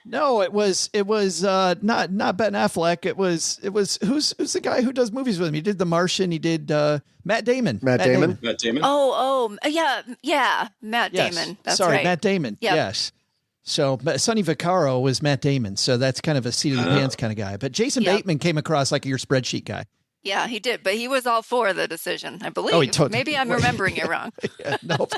No, it was not Ben Affleck. It was who's the guy who does movies with him? He did The Martian. He did Matt Damon. Matt Damon. Yeah, Matt Yes. Damon. That's Sorry, right. Matt Damon. Yep. Yes. So Sonny Vaccaro was Matt Damon. So that's kind of a seat of the pants kind of guy. But Jason Yep. Bateman came across like your spreadsheet guy. Yeah, he did, but he was all for the decision, I believe. Oh, he totally- Maybe I'm remembering it wrong. Yeah, nope.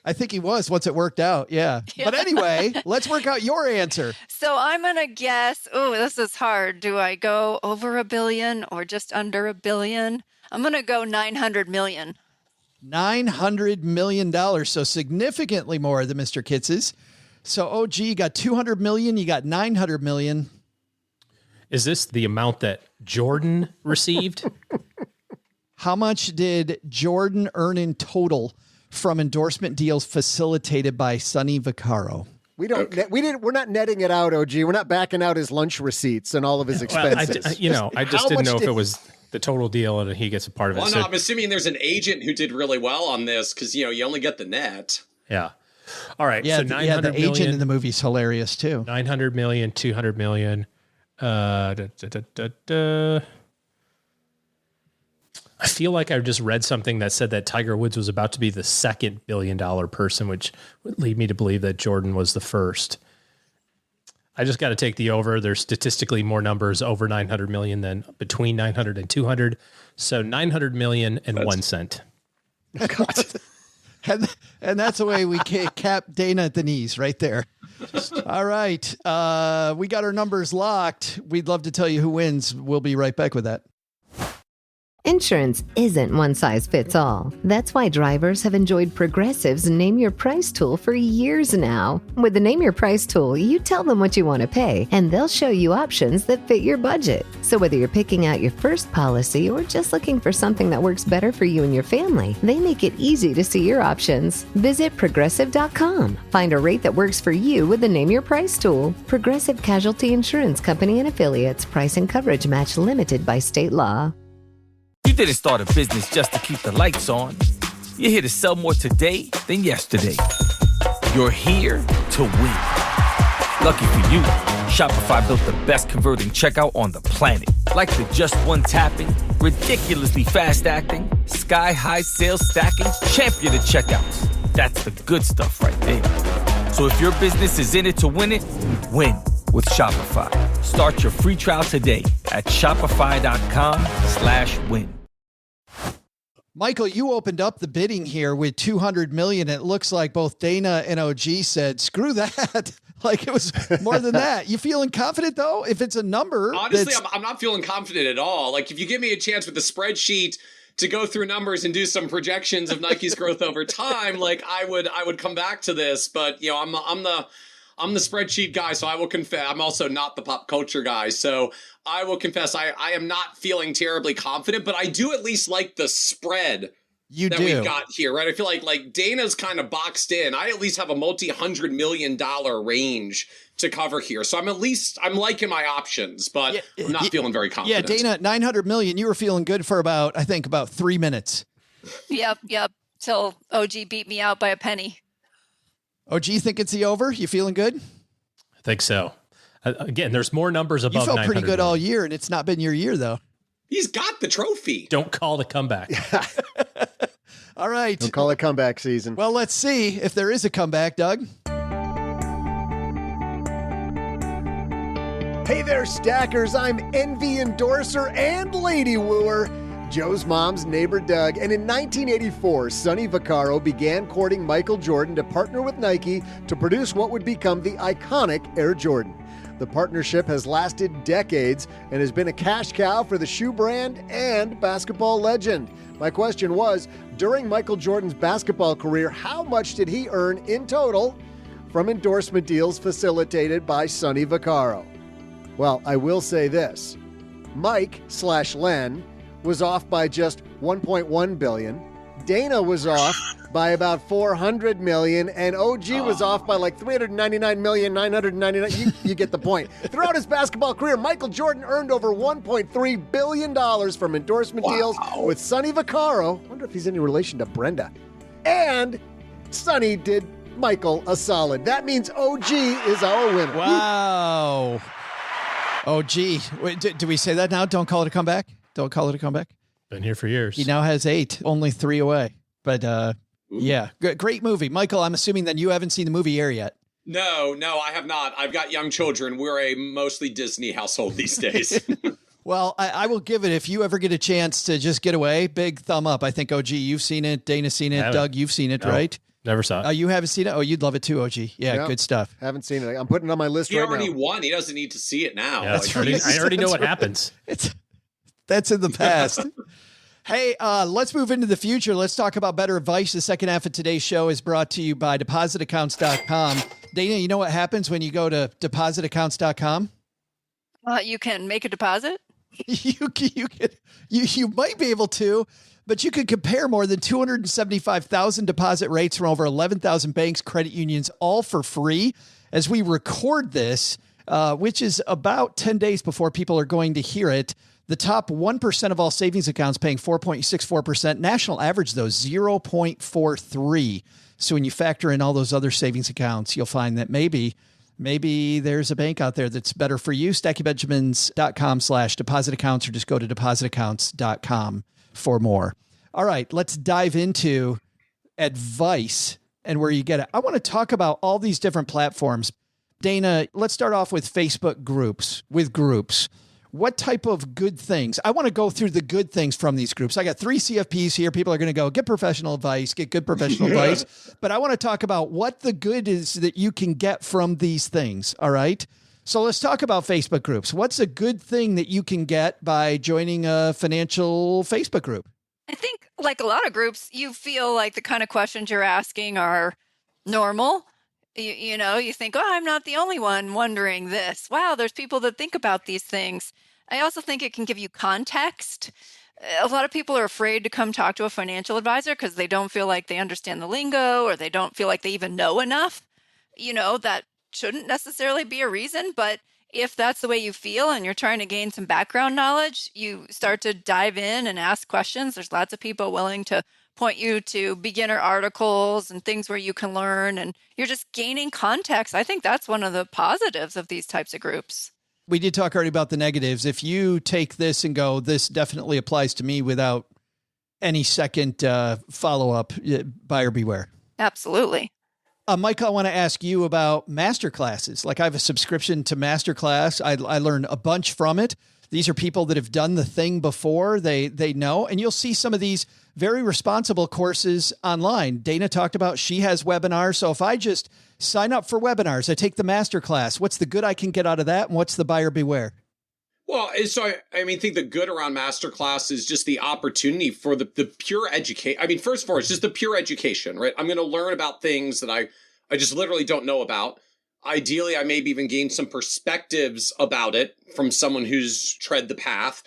I think he was once it worked out. Yeah. But anyway, let's work out your answer. So I'm going to guess, this is hard. Do I go over $1 billion or just under $1 billion? I'm going to go 900 million. $900 million. So significantly more than Mr. Kitz's. So, OG, you got 200 million. You got 900 million. Is this the amount that Jordan received? How much did Jordan earn in total from endorsement deals facilitated by Sonny Vaccaro? We're not netting it out, OG. We're not backing out his lunch receipts and all of his expenses. I just didn't know if it was the total deal and he gets a part of it. Well, no, I'm assuming there's an agent who did really well on this because, you only get the net. Yeah. All right. Yeah, so 900 the agent million, in the movie's hilarious too. 900 million, 200 million. I feel like I just read something that said that Tiger Woods was about to be the second $1 billion person, which would lead me to believe that Jordan was the first. I just got to take the over. There's statistically more numbers over 900 million than between 900 and 200. So 900 million and 1 cent. And that's the way we cap Dana at the knees right there. All right. We got our numbers locked. We'd love to tell you who wins. We'll be right back with that. Insurance isn't one size fits all. That's why drivers have enjoyed Progressive's Name Your Price tool for years now. With the Name Your Price tool, you tell them what you want to pay, and they'll show you options that fit your budget. So whether you're picking out your first policy or just looking for something that works better for you and your family, they make it easy to see your options. Visit Progressive.com. Find a rate that works for you with the Name Your Price tool. Progressive Casualty Insurance Company and Affiliates. Price and coverage match limited by state law. You didn't start a business just to keep the lights on. You're here to sell more today than yesterday. You're here to win. Lucky for you, Shopify built the best converting checkout on the planet. Like the just one tapping, ridiculously fast acting, sky-high sales stacking, champion of checkouts. That's the good stuff right there. So if your business is in it to win it, win with Shopify. Start your free trial today at shopify.com/win. Michael, you opened up the bidding here with 200 million. It looks like both Dana and OG said, screw that. Like it was more than that. You feeling confident though? If it's a number. Honestly, I'm not feeling confident at all. Like if you give me a chance with the spreadsheet to go through numbers and do some projections of Nike's growth over time, like I would come back to this. But I'm the spreadsheet guy, so I will confess. I'm also not the pop culture guy, so I will confess I am not feeling terribly confident, but I do at least like the spread we got here, right? I feel like Dana's kind of boxed in. I at least have a $multi-$100 million range to cover here, so I'm liking my options, but I'm not feeling very confident. Yeah, Dana, 900 million. You were feeling good for about 3 minutes. Yep. Till OG beat me out by a penny. OG, think it's the over? You feeling good? I think so. Again, there's more numbers above 900 You felt pretty good million. all year, and it's not been your year, though. He's got the trophy. Don't call the comeback. All right. Don't call it comeback season. Well, let's see if there is a comeback, Doug. Hey there, stackers. I'm Envy Endorser and Lady Wooer, Joe's mom's neighbor Doug. And in 1984, Sonny Vaccaro began courting Michael Jordan to partner with Nike to produce what would become the iconic Air Jordan. The partnership has lasted decades and has been a cash cow for the shoe brand and basketball legend. My question was, during Michael Jordan's basketball career, how much did he earn in total from endorsement deals facilitated by Sonny Vaccaro? Well, I will say this. Mike/Len was off by just $1.1 billion. Dana was off by about $400 million, and OG was off by like $399,999,000. You get the point. Throughout his basketball career, Michael Jordan earned over $1.3 billion from endorsement deals with Sonny Vaccaro. I wonder if he's any relation to Brenda. And Sonny did Michael a solid. That means OG is our winner. Wow. OG. Wait, do we say that now? Don't call it a comeback? Don't call it a comeback? Been here for years. He now has 8, only 3 away. But yeah, great movie. Michael, I'm assuming that you haven't seen the movie Air yet. No, I have not. I've got young children. We're a mostly Disney household these days. Well, I will give it, if you ever get a chance to just get away, big thumb up. I think, OG, you've seen it. Dana's seen it. Doug, you've seen it, right? Never saw it. You haven't seen it? Oh, you'd love it too, OG. Yeah, good stuff. Haven't seen it. I'm putting it on my list right now. He already won. He doesn't need to see it now. Yeah, I already know what happens. That's in the past. Hey, let's move into the future. Let's talk about better advice. The second half of today's show is brought to you by depositaccounts.com. Dana, you know what happens when you go to depositaccounts.com? You can make a deposit. You might be able to, but you could compare more than 275,000 deposit rates from over 11,000 banks, credit unions, all for free as we record this, which is about 10 days before people are going to hear it. The top 1% of all savings accounts paying 4.64%. National average, though, 0.43. So when you factor in all those other savings accounts, you'll find that maybe there's a bank out there that's better for you. StackyBenjamins.com/deposit accounts, or just go to depositaccounts.com for more. All right, let's dive into advice and where you get it. I want to talk about all these different platforms. Dana, let's start off with Facebook groups, What type of good things? I want to go through the good things from these groups. I got 3 CFPs here. People are going to go get professional advice, get good professional advice. But I want to talk about what the good is that you can get from these things. All right. So let's talk about Facebook groups. What's a good thing that you can get by joining a financial Facebook group? I think, like a lot of groups, you feel like the kind of questions you're asking are normal. You know, you think, oh, I'm not the only one wondering this. Wow, there's people that think about these things. I also think it can give you context. A lot of people are afraid to come talk to a financial advisor because they don't feel like they understand the lingo, or they don't feel like they even know enough. You know, that shouldn't necessarily be a reason, but if that's the way you feel and you're trying to gain some background knowledge, you start to dive in and ask questions. There's lots of people willing to point you to beginner articles and things where you can learn, and you're just gaining context. I think that's one of the positives of these types of groups. We did talk already about the negatives. If you take this and go, this definitely applies to me without any second follow-up, buyer beware. Absolutely. Michael, I want to ask you about masterclasses. Like, I have a subscription to Masterclass. I learn a bunch from it. These are people that have done the thing before. They know, and you'll see some of these very responsible courses online. Dana talked about she has webinars. So if I just sign up for webinars, I take the masterclass, what's the good I can get out of that? And what's the buyer beware? Well, so I think the good around masterclass is just the opportunity for the pure education. I mean, first of all, it's just the pure education, right? I'm going to learn about things that I just literally don't know about. Ideally, I maybe even gain some perspectives about it from someone who's tread the path.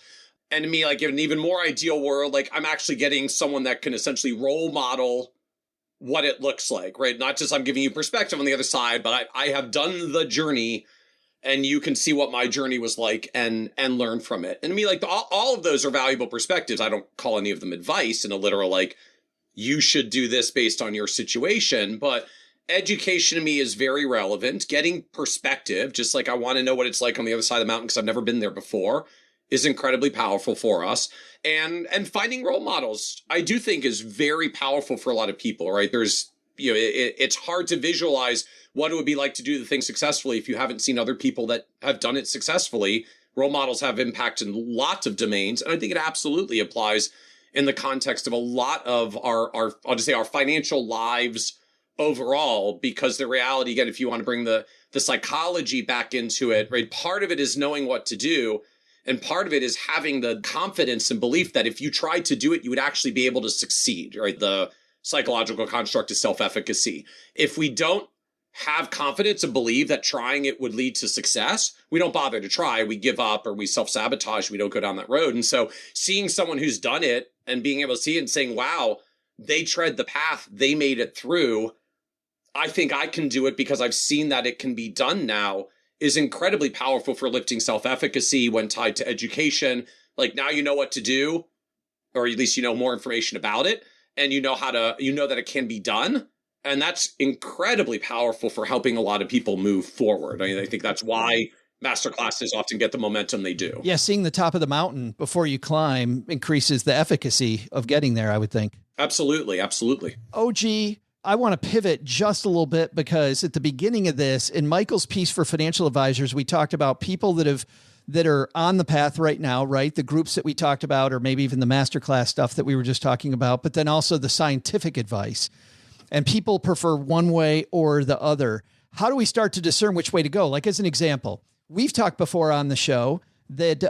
And to me, like, in an even more ideal world, like, I'm actually getting someone that can essentially role model what it looks like, right? Not just I'm giving you perspective on the other side, but I have done the journey, and you can see what my journey was like and learn from it. And to me, like, all of those are valuable perspectives. I don't call any of them advice in a literal, like, you should do this based on your situation. But education to me is very relevant. Getting perspective, just like I want to know what it's like on the other side of the mountain because I've never been there before, is incredibly powerful for us. And finding role models, I do think, is very powerful for a lot of people, right? There's, it's hard to visualize what it would be like to do the thing successfully if you haven't seen other people that have done it successfully. Role models have impact in lots of domains. And I think it absolutely applies in the context of a lot of our I'll just say our financial lives overall, because the reality, again, if you want to bring the psychology back into it, right? Part of it is knowing what to do. And part of it is having the confidence and belief that if you tried to do it, you would actually be able to succeed, right? The psychological construct is self-efficacy. If we don't have confidence and believe that trying it would lead to success, we don't bother to try. We give up or we self-sabotage. We don't go down that road. And so seeing someone who's done it and being able to see it and saying, wow, they tread the path, they made it through, I think I can do it because I've seen that it can be done now, is incredibly powerful for lifting self-efficacy when tied to education. Like, now you know what to do, or at least you know more information about it, and you know that it can be done. And that's incredibly powerful for helping a lot of people move forward. I think that's why masterclasses often get the momentum they do. Yeah, seeing the top of the mountain before you climb increases the efficacy of getting there, I would think. Absolutely, absolutely. OG, I want to pivot just a little bit, because at the beginning of this, in Michael's piece for Financial Advisors, we talked about people that are on the path right now, right? The groups that we talked about, or maybe even the masterclass stuff that we were just talking about, but then also the scientific advice. And people prefer one way or the other. How do we start to discern which way to go? Like, as an example, we've talked before on the show that,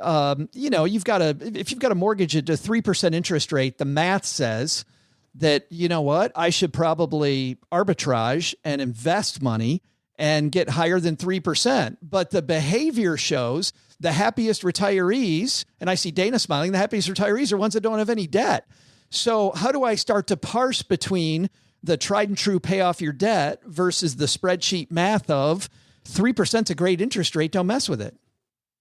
if you've got a mortgage at a 3% interest rate, the math says that, you know what, I should probably arbitrage and invest money and get higher than 3%. But the behavior shows the happiest retirees, and I see Dana smiling, the happiest retirees are ones that don't have any debt. So how do I start to parse between the tried and true pay off your debt versus the spreadsheet math of 3% is a great interest rate, don't mess with it?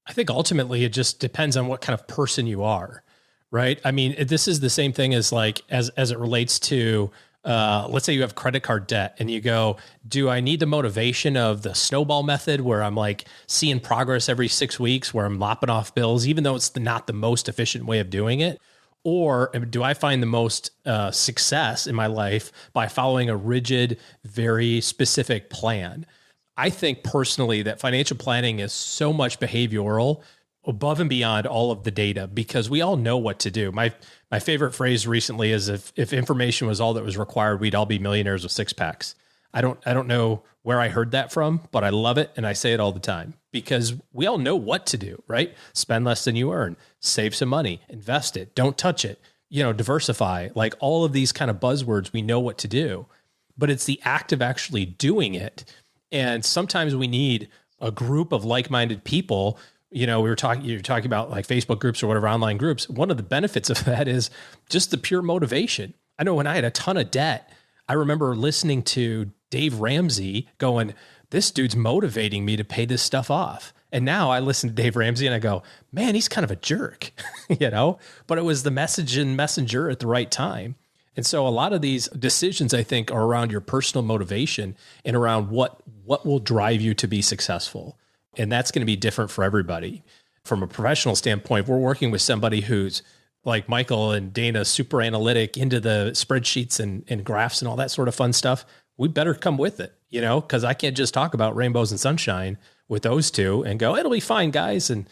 I think ultimately it just depends on what kind of person you are, right? I mean, this is the same thing as like, as it relates to, let's say you have credit card debt and you go, do I need the motivation of the snowball method where I'm like seeing progress every 6 weeks, where I'm lopping off bills, even though it's not the most efficient way of doing it? Or do I find the most success in my life by following a rigid, very specific plan? I think personally that financial planning is so much behavioral, above and beyond all of the data, because we all know what to do. My favorite phrase recently is, if information was all that was required, we'd all be millionaires with six packs. I don't know where I heard that from, but I love it. And I say it all the time because we all know what to do, right? Spend less than you earn, save some money, invest it, don't touch it, diversify, like all of these kind of buzzwords, we know what to do, but it's the act of actually doing it. And sometimes we need a group of like-minded people. You're talking about like Facebook groups or whatever, online groups. One of the benefits of that is just the pure motivation. I know when I had a ton of debt, I remember listening to Dave Ramsey going, this dude's motivating me to pay this stuff off. And now I listen to Dave Ramsey and I go, man, he's kind of a jerk, but it was the message and messenger at the right time. And so a lot of these decisions, I think, are around your personal motivation and around what will drive you to be successful. And that's going to be different for everybody. From a professional standpoint, we're working with somebody who's like Michael and Dana, super analytic, into the spreadsheets and graphs and all that sort of fun stuff. We better come with it, because I can't just talk about rainbows and sunshine with those two and go, it'll be fine, guys. And,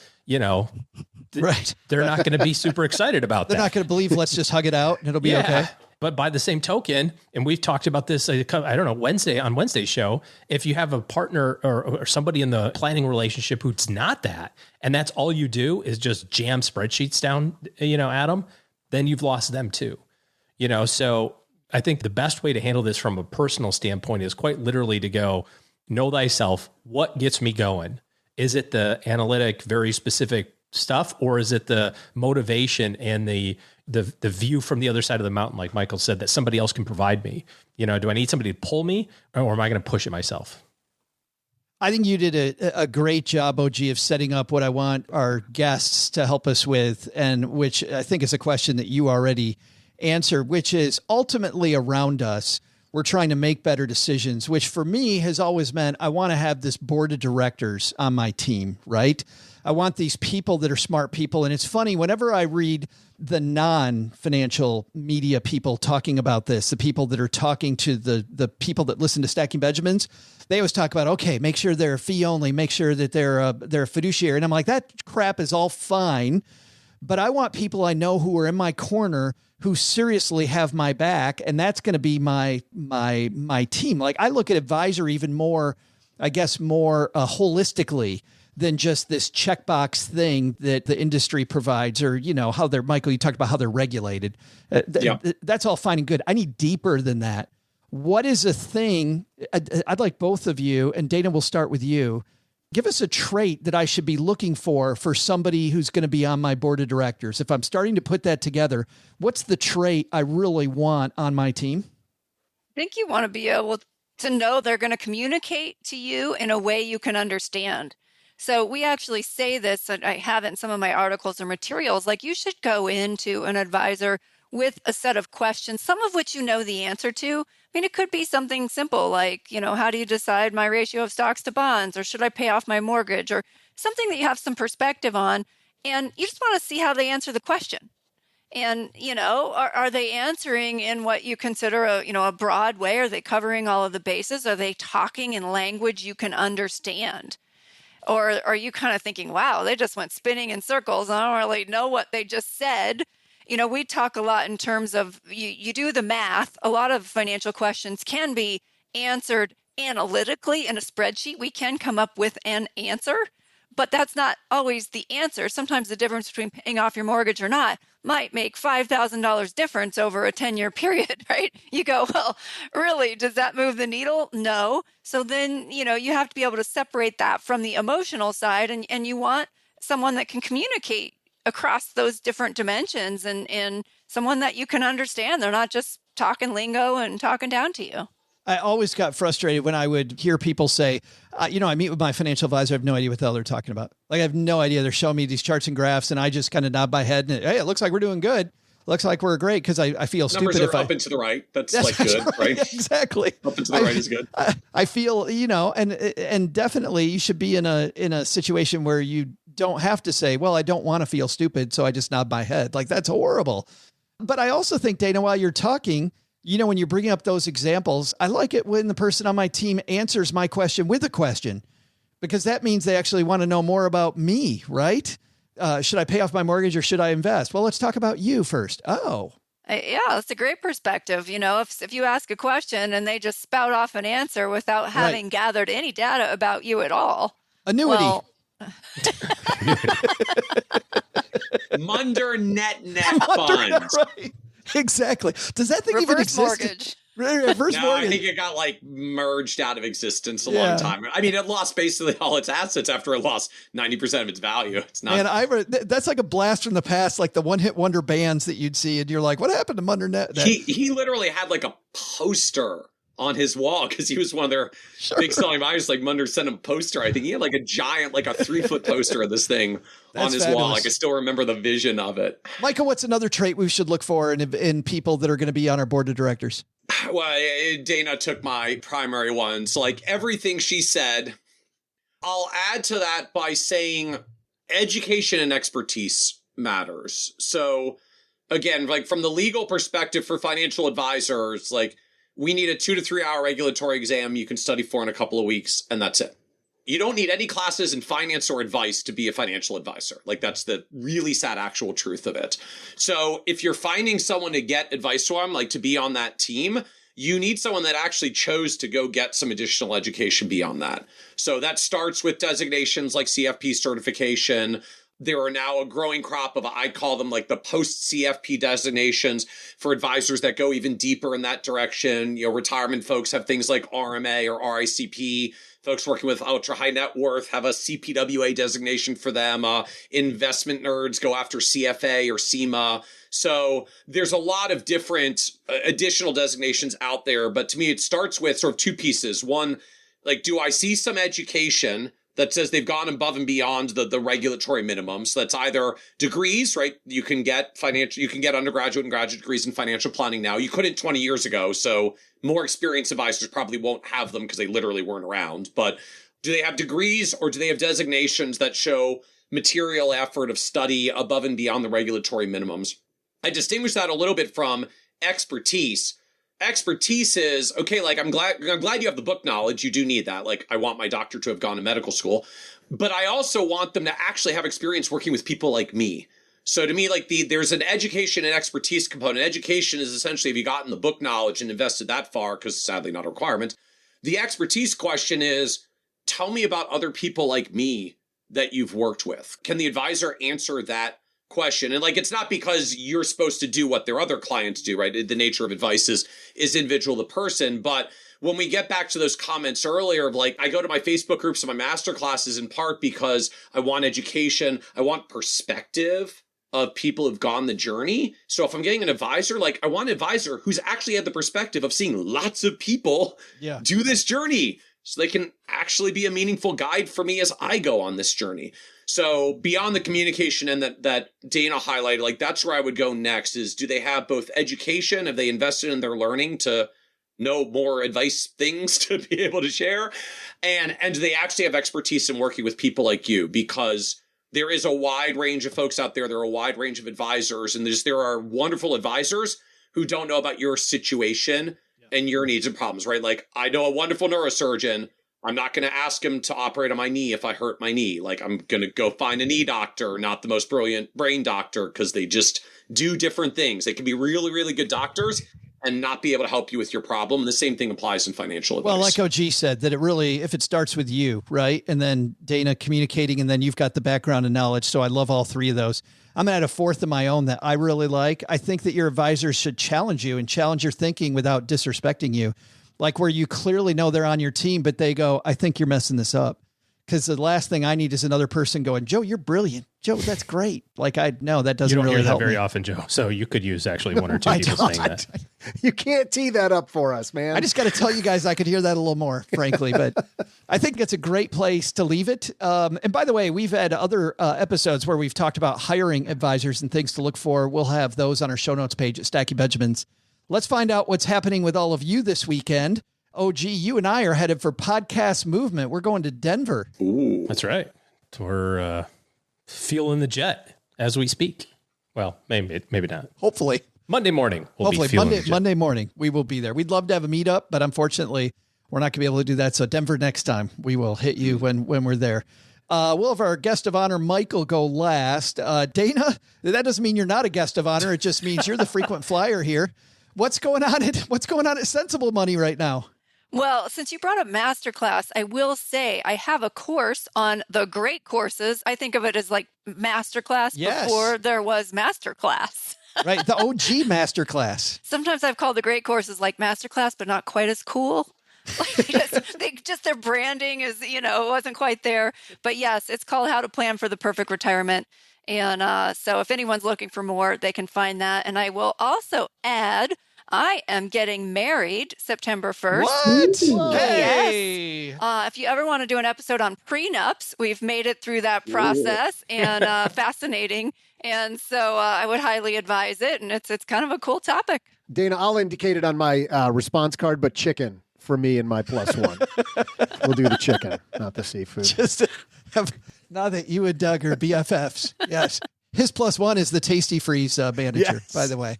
right. They're not going to be super excited about that. They're not going to believe, let's just hug it out and it'll be okay. But by the same token, and we've talked about this, I don't know, on Wednesday's show, if you have a partner or somebody in the planning relationship who's not that, and that's all you do is just jam spreadsheets down, at them, then you've lost them too. So I think the best way to handle this from a personal standpoint is quite literally to go, know thyself. What gets me going? Is it the analytic, very specific stuff, or is it the motivation and the view from the other side of the mountain, like Michael said, that somebody else can provide me? Do I need somebody to pull me, or am I going to push it myself? I think you did a great job, OG, of setting up what I want our guests to help us with, and which I think is a question that you already answered, which is ultimately around us. We're trying to make better decisions, which for me has always meant I want to have this board of directors on my team, right? I want these people that are smart people. And it's funny, whenever I read the non-financial media people talking about this, the people that are talking to the people that listen to Stacking Benjamins, they always talk about, okay, make sure they're fee only, make sure that they're a fiduciary. And I'm like, that crap is all fine, but I want people I know who are in my corner who seriously have my back, and that's going to be my team. Like, I look at advisor even more, I guess, more holistically than just this checkbox thing that the industry provides, or, you know, how they're, Michael, you talked about how they're regulated. That's all fine and good. I need deeper than that. What is a thing, I'd like both of you, and Dana, we'll start with you. Give us a trait that I should be looking for somebody who's going to be on my board of directors. If I'm starting to put that together, what's the trait I really want on my team? I think you want to be able to know they're going to communicate to you in a way you can understand. So we actually say this, and I have it in some of my articles or materials, like you should go into an advisor with a set of questions, some of which you know the answer to. I mean, it could be something simple like, you know, how do you decide my ratio of stocks to bonds, or should I pay off my mortgage, or something that you have some perspective on. And you just want to see how they answer the question. And, you know, are they answering in what you consider a broad way? Are they covering all of the bases? Are they talking in language you can understand? Or are you kind of thinking, wow, they just went spinning in circles. I don't really know what they just said. You know, we talk a lot in terms of you do the math. A lot of financial questions can be answered analytically in a spreadsheet. We can come up with an answer, but that's not always the answer. Sometimes the difference between paying off your mortgage or not might make $5,000 difference over a 10-year period, right? You go, well, really, does that move the needle? No. So then, you know, you have to be able to separate that from the emotional side, and you want someone that can communicate across those different dimensions and someone that you can understand. They're not just talking lingo and talking down to you. I always got frustrated when I would hear people say, I meet with my financial advisor. I have no idea what the hell they're talking about. Like, I have no idea. They're showing me these charts and graphs, and I just kind of nod my head and, hey, it looks like we're doing good. Looks like we're great, because I feel numbers stupid. Numbers are up and to the right. That's like good, right? Exactly. Up and to the right is good. I feel, and definitely you should be in a situation where you don't have to say, well, I don't want to feel stupid, so I just nod my head. Like, that's horrible. But I also think, Dana, while you're talking, when you're bringing up those examples, I like it when the person on my team answers my question with a question, because that means they actually want to know more about me, right? Should I pay off my mortgage or should I invest? Well, let's talk about you first. Oh, yeah, that's a great perspective. You know, if you ask a question and they just spout off an answer without having gathered any data about you at all. Annuity. Well, Munder net fund. Right. Exactly. Does that thing even exist? Mortgage. Reverse mortgage. I think it got merged out of existence a long time. I mean, it lost basically all its assets after it lost 90% of its value. It's not. Man, that's like a blast from the past, like the one-hit wonder bands that you'd see, and you're like, what happened to Munder net? He literally had like a poster on his wall because he was one of their big selling buyers. Like, Munder sent him a poster. I think he had like a giant, like a 3-foot poster of this thing on his wall. Like, I still remember the vision of it. Michael, what's another trait we should look for in people that are going to be on our board of directors? Well, Dana took my primary one. So, like, everything she said, I'll add to that by saying education and expertise matters. So, again, like, from the legal perspective for financial advisors, like, we need a 2 to 3 hour regulatory exam you can study for in a couple of weeks, and that's it. You don't need any classes in finance or advice to be a financial advisor. Like, that's the really sad actual truth of it. So if you're finding someone to get advice from, like to be on that team, you need someone that actually chose to go get some additional education beyond that. So that starts with designations like CFP certification. There are now a growing crop of, I call them like the post-CFP designations for advisors that go even deeper in that direction. Retirement folks have things like RMA or RICP. Folks working with ultra high net worth have a CPWA designation for them. Investment nerds go after CFA or CIMA. So there's a lot of different additional designations out there. But to me, it starts with sort of two pieces. One, like, do I see some education that says they've gone above and beyond the regulatory minimum? So that's either degrees, right? You can get undergraduate and graduate degrees in financial planning now. You couldn't 20 years ago. So more experienced advisors probably won't have them because they literally weren't around. But do they have degrees, or do they have designations that show material effort of study above and beyond the regulatory minimums. I distinguish that a little bit from expertise. Expertise is, okay, like I'm glad you have the book knowledge. You do need that. Like, I want my doctor to have gone to medical school, but I also want them to actually have experience working with people like me. So to me, like there's an education and expertise component. Education is essentially, have you gotten the book knowledge and invested that far? Because sadly not a requirement. The expertise question is, tell me about other people like me that you've worked with. Can the advisor answer that question? And like, it's not because you're supposed to do what their other clients do, right? The nature of advice is individual to person. But when we get back to those comments earlier of like, I go to my Facebook groups and my master classes in part because I want education, I want perspective of people who've gone the journey. So if I'm getting an advisor, like I want an advisor who's actually had the perspective of seeing lots of people do this journey, so they can actually be a meaningful guide for me as I go on this journey. So beyond the communication and that Dana highlighted, like that's where I would go next is, do they have both education? Have they invested in their learning to know more advice things to be able to share? And do they actually have expertise in working with people like you? Because there is a wide range of folks out there. There are a wide range of advisors, and there are wonderful advisors who don't know about your situation and your needs and problems, right? Like, I know a wonderful neurosurgeon. I'm not going to ask him to operate on my knee if I hurt my knee. Like, I'm going to go find a knee doctor, not the most brilliant brain doctor, because they just do different things. They can be really, really good doctors and not be able to help you with your problem. And the same thing applies in financial advice. Well, like OG said, that it really, if it starts with you, right? And then Dana communicating, and then you've got the background and knowledge. So I love all three of those. I'm going to add a fourth of my own that I really like. I think that your advisors should challenge you and challenge your thinking without disrespecting you. Like where you clearly know they're on your team, but they go, I think you're messing this up. Because the last thing I need is another person going, Joe, you're brilliant. Joe, that's great. Like, no, that doesn't really help. You don't hear that very often, Joe. So you could use actually one or two people saying that. You can't tee that up for us, man. I just got to tell you guys, I could hear that a little more, frankly. But I think it's a great place to leave it. And by the way, we've had other episodes where we've talked about hiring advisors and things to look for. We'll have those on our show notes page at Stacky Benjamins. Let's find out what's happening with all of you this weekend. OG, you and I are headed for Podcast Movement. We're going to Denver. Ooh, that's right. We're fueling the jet as we speak. Well, maybe not. Hopefully. Monday morning. Monday morning, we will be there. We'd love to have a meetup, but unfortunately, we're not going to be able to do that. So Denver next time, we will hit you when we're there. We'll have our guest of honor, Michael, go last. Dana, that doesn't mean you're not a guest of honor. It just means you're the frequent flyer here. What's going on at Sensible Money right now? Well, since you brought up Masterclass, I will say I have a course on the great courses. I think of it as like Masterclass before there was Masterclass. Right, the OG Masterclass. Sometimes I've called the great courses like Masterclass, but not quite as cool. Their branding is, wasn't quite there. But yes, it's called How to Plan for the Perfect Retirement. And so if anyone's looking for more, they can find that. And I will also add, I am getting married September 1st. What? Hey! Yes. If you ever want to do an episode on prenups, we've made it through that process and fascinating. And so I would highly advise it. And it's kind of a cool topic. Dana, I'll indicate it on my response card, but chicken for me and my plus one. We'll do the chicken, not the seafood. Just now that you and Doug are BFFs. Yes. His plus one is the Tasty Freeze manager, by the way.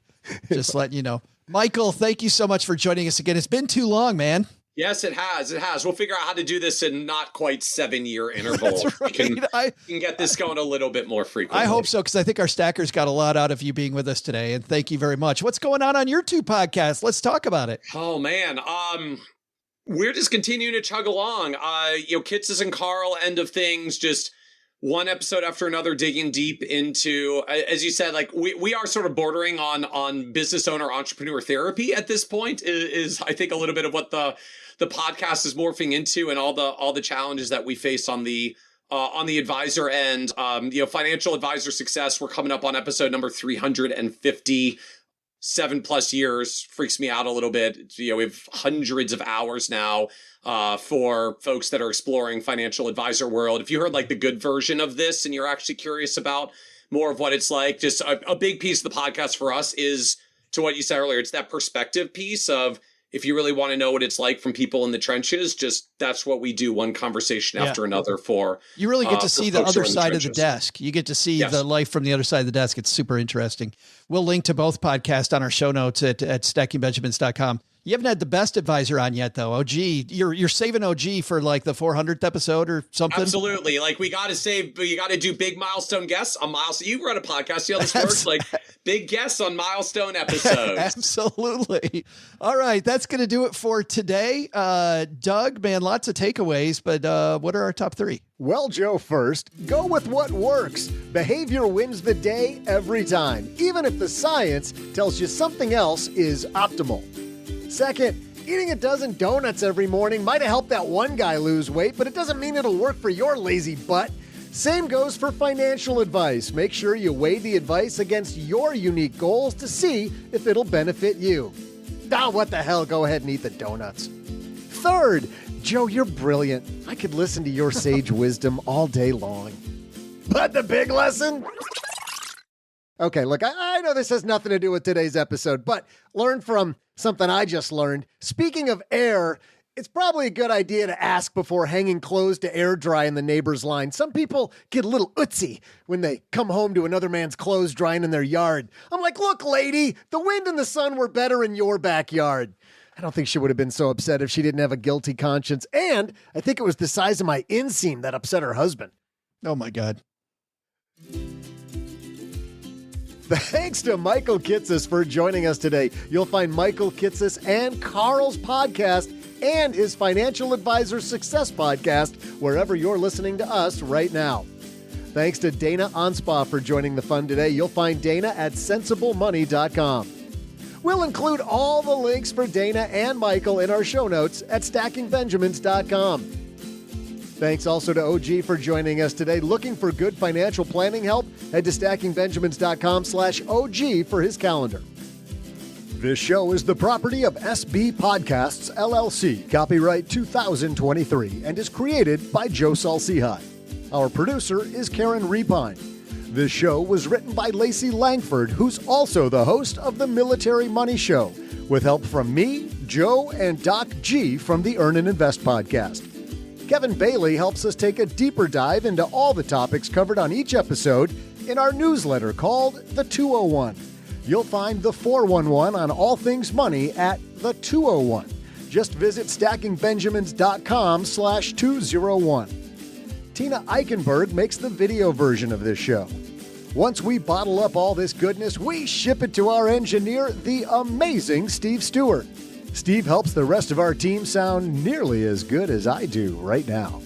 Just letting you know. Michael, thank you so much for joining us again. It's been too long, man. Yes, it has. It has. We'll figure out how to do this in not quite 7-year intervals. That's right. We can get this going a little bit more frequently. I hope so, because I think our stackers got a lot out of you being with us today. And thank you very much. What's going on your two podcasts? Let's talk about it. Oh, man. We're just continuing to chug along. Kitsis and Carl, end of things, just one episode after another, digging deep into, as you said, like we are sort of bordering on business owner entrepreneur therapy at this point is I think a little bit of what the podcast is morphing into, and all the challenges that we face on the advisor end. Financial advisor success. We're coming up on episode number 350. 7+ years freaks me out a little bit. We have hundreds of hours now for folks that are exploring financial advisor world. If you heard like the good version of this and you're actually curious about more of what it's like, just a big piece of the podcast for us is to what you said earlier. It's that perspective piece of, if you really want to know what it's like from people in the trenches, just that's what we do, one conversation after another for. You really get to see the other side of the trenches. desk. You get to see the life from the other side of the desk. It's super interesting. We'll link to both podcasts on our show notes at stackingbenjamins.com. You haven't had the best advisor on yet, though. OG, you're saving OG for like the 400th episode or something. Absolutely. Like we got to do big milestone guests on milestone. You run a podcast. You know this works. Like big guests on milestone episodes. Absolutely. All right. That's going to do it for today. Doug, man, lots of takeaways, but what are our top 3? Well, Joe, first, go with what works. Behavior wins the day every time, even if the science tells you something else is optimal. Second, eating a dozen donuts every morning might have helped that one guy lose weight, but it doesn't mean it'll work for your lazy butt. Same goes for financial advice. Make sure you weigh the advice against your unique goals to see if it'll benefit you. What the hell? Go ahead and eat the donuts. Third, Joe, you're brilliant. I could listen to your sage wisdom all day long. But the big lesson? Okay, look, I know this has nothing to do with today's episode, but learn from something I just learned. Speaking of air, it's probably a good idea to ask before hanging clothes to air dry in the neighbor's line. Some people get a little utsy when they come home to another man's clothes drying in their yard. I'm like, look, lady, the wind and the sun were better in your backyard. I don't think she would have been so upset if she didn't have a guilty conscience. And I think it was the size of my inseam that upset her husband. Oh, my God. Thanks to Michael Kitces for joining us today. You'll find Michael Kitces and Carl's podcast and his Financial Advisor Success podcast wherever you're listening to us right now. Thanks to Dana Anspaugh for joining the fun today. You'll find Dana at sensiblemoney.com. We'll include all the links for Dana and Michael in our show notes at stackingbenjamins.com. Thanks also to OG for joining us today. Looking for good financial planning help? Head to stackingbenjamins.com/OG for his calendar. This show is the property of SB Podcasts, LLC, copyright 2023, and is created by Joe Salsihai. Our producer is Karen Repine. This show was written by Lacey Langford, who's also the host of the Military Money Show, with help from me, Joe, and Doc G from the Earn and Invest podcast. Kevin Bailey helps us take a deeper dive into all the topics covered on each episode in our newsletter called The 201. You'll find The 411 on all things money at The 201. Just visit stackingbenjamins.com/201. Tina Eichenberg makes the video version of this show. Once we bottle up all this goodness, we ship it to our engineer, the amazing Steve Stewart. Steve helps the rest of our team sound nearly as good as I do right now.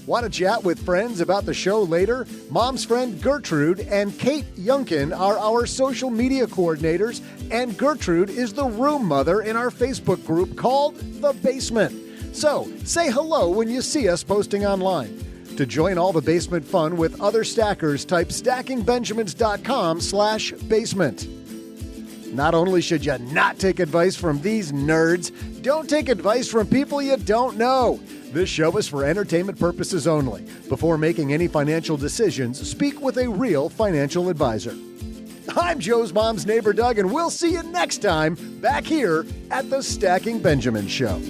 Want to chat with friends about the show later? Mom's friend Gertrude and Kate Yunkin are our social media coordinators, and Gertrude is the room mother in our Facebook group called The Basement. So, say hello when you see us posting online. To join all the basement fun with other stackers, type stackingbenjamins.com/basement. Not only should you not take advice from these nerds, don't take advice from people you don't know. This show is for entertainment purposes only. Before making any financial decisions, speak with a real financial advisor. I'm Joe's mom's neighbor, Doug, and we'll see you next time back here at the Stacking Benjamins Show.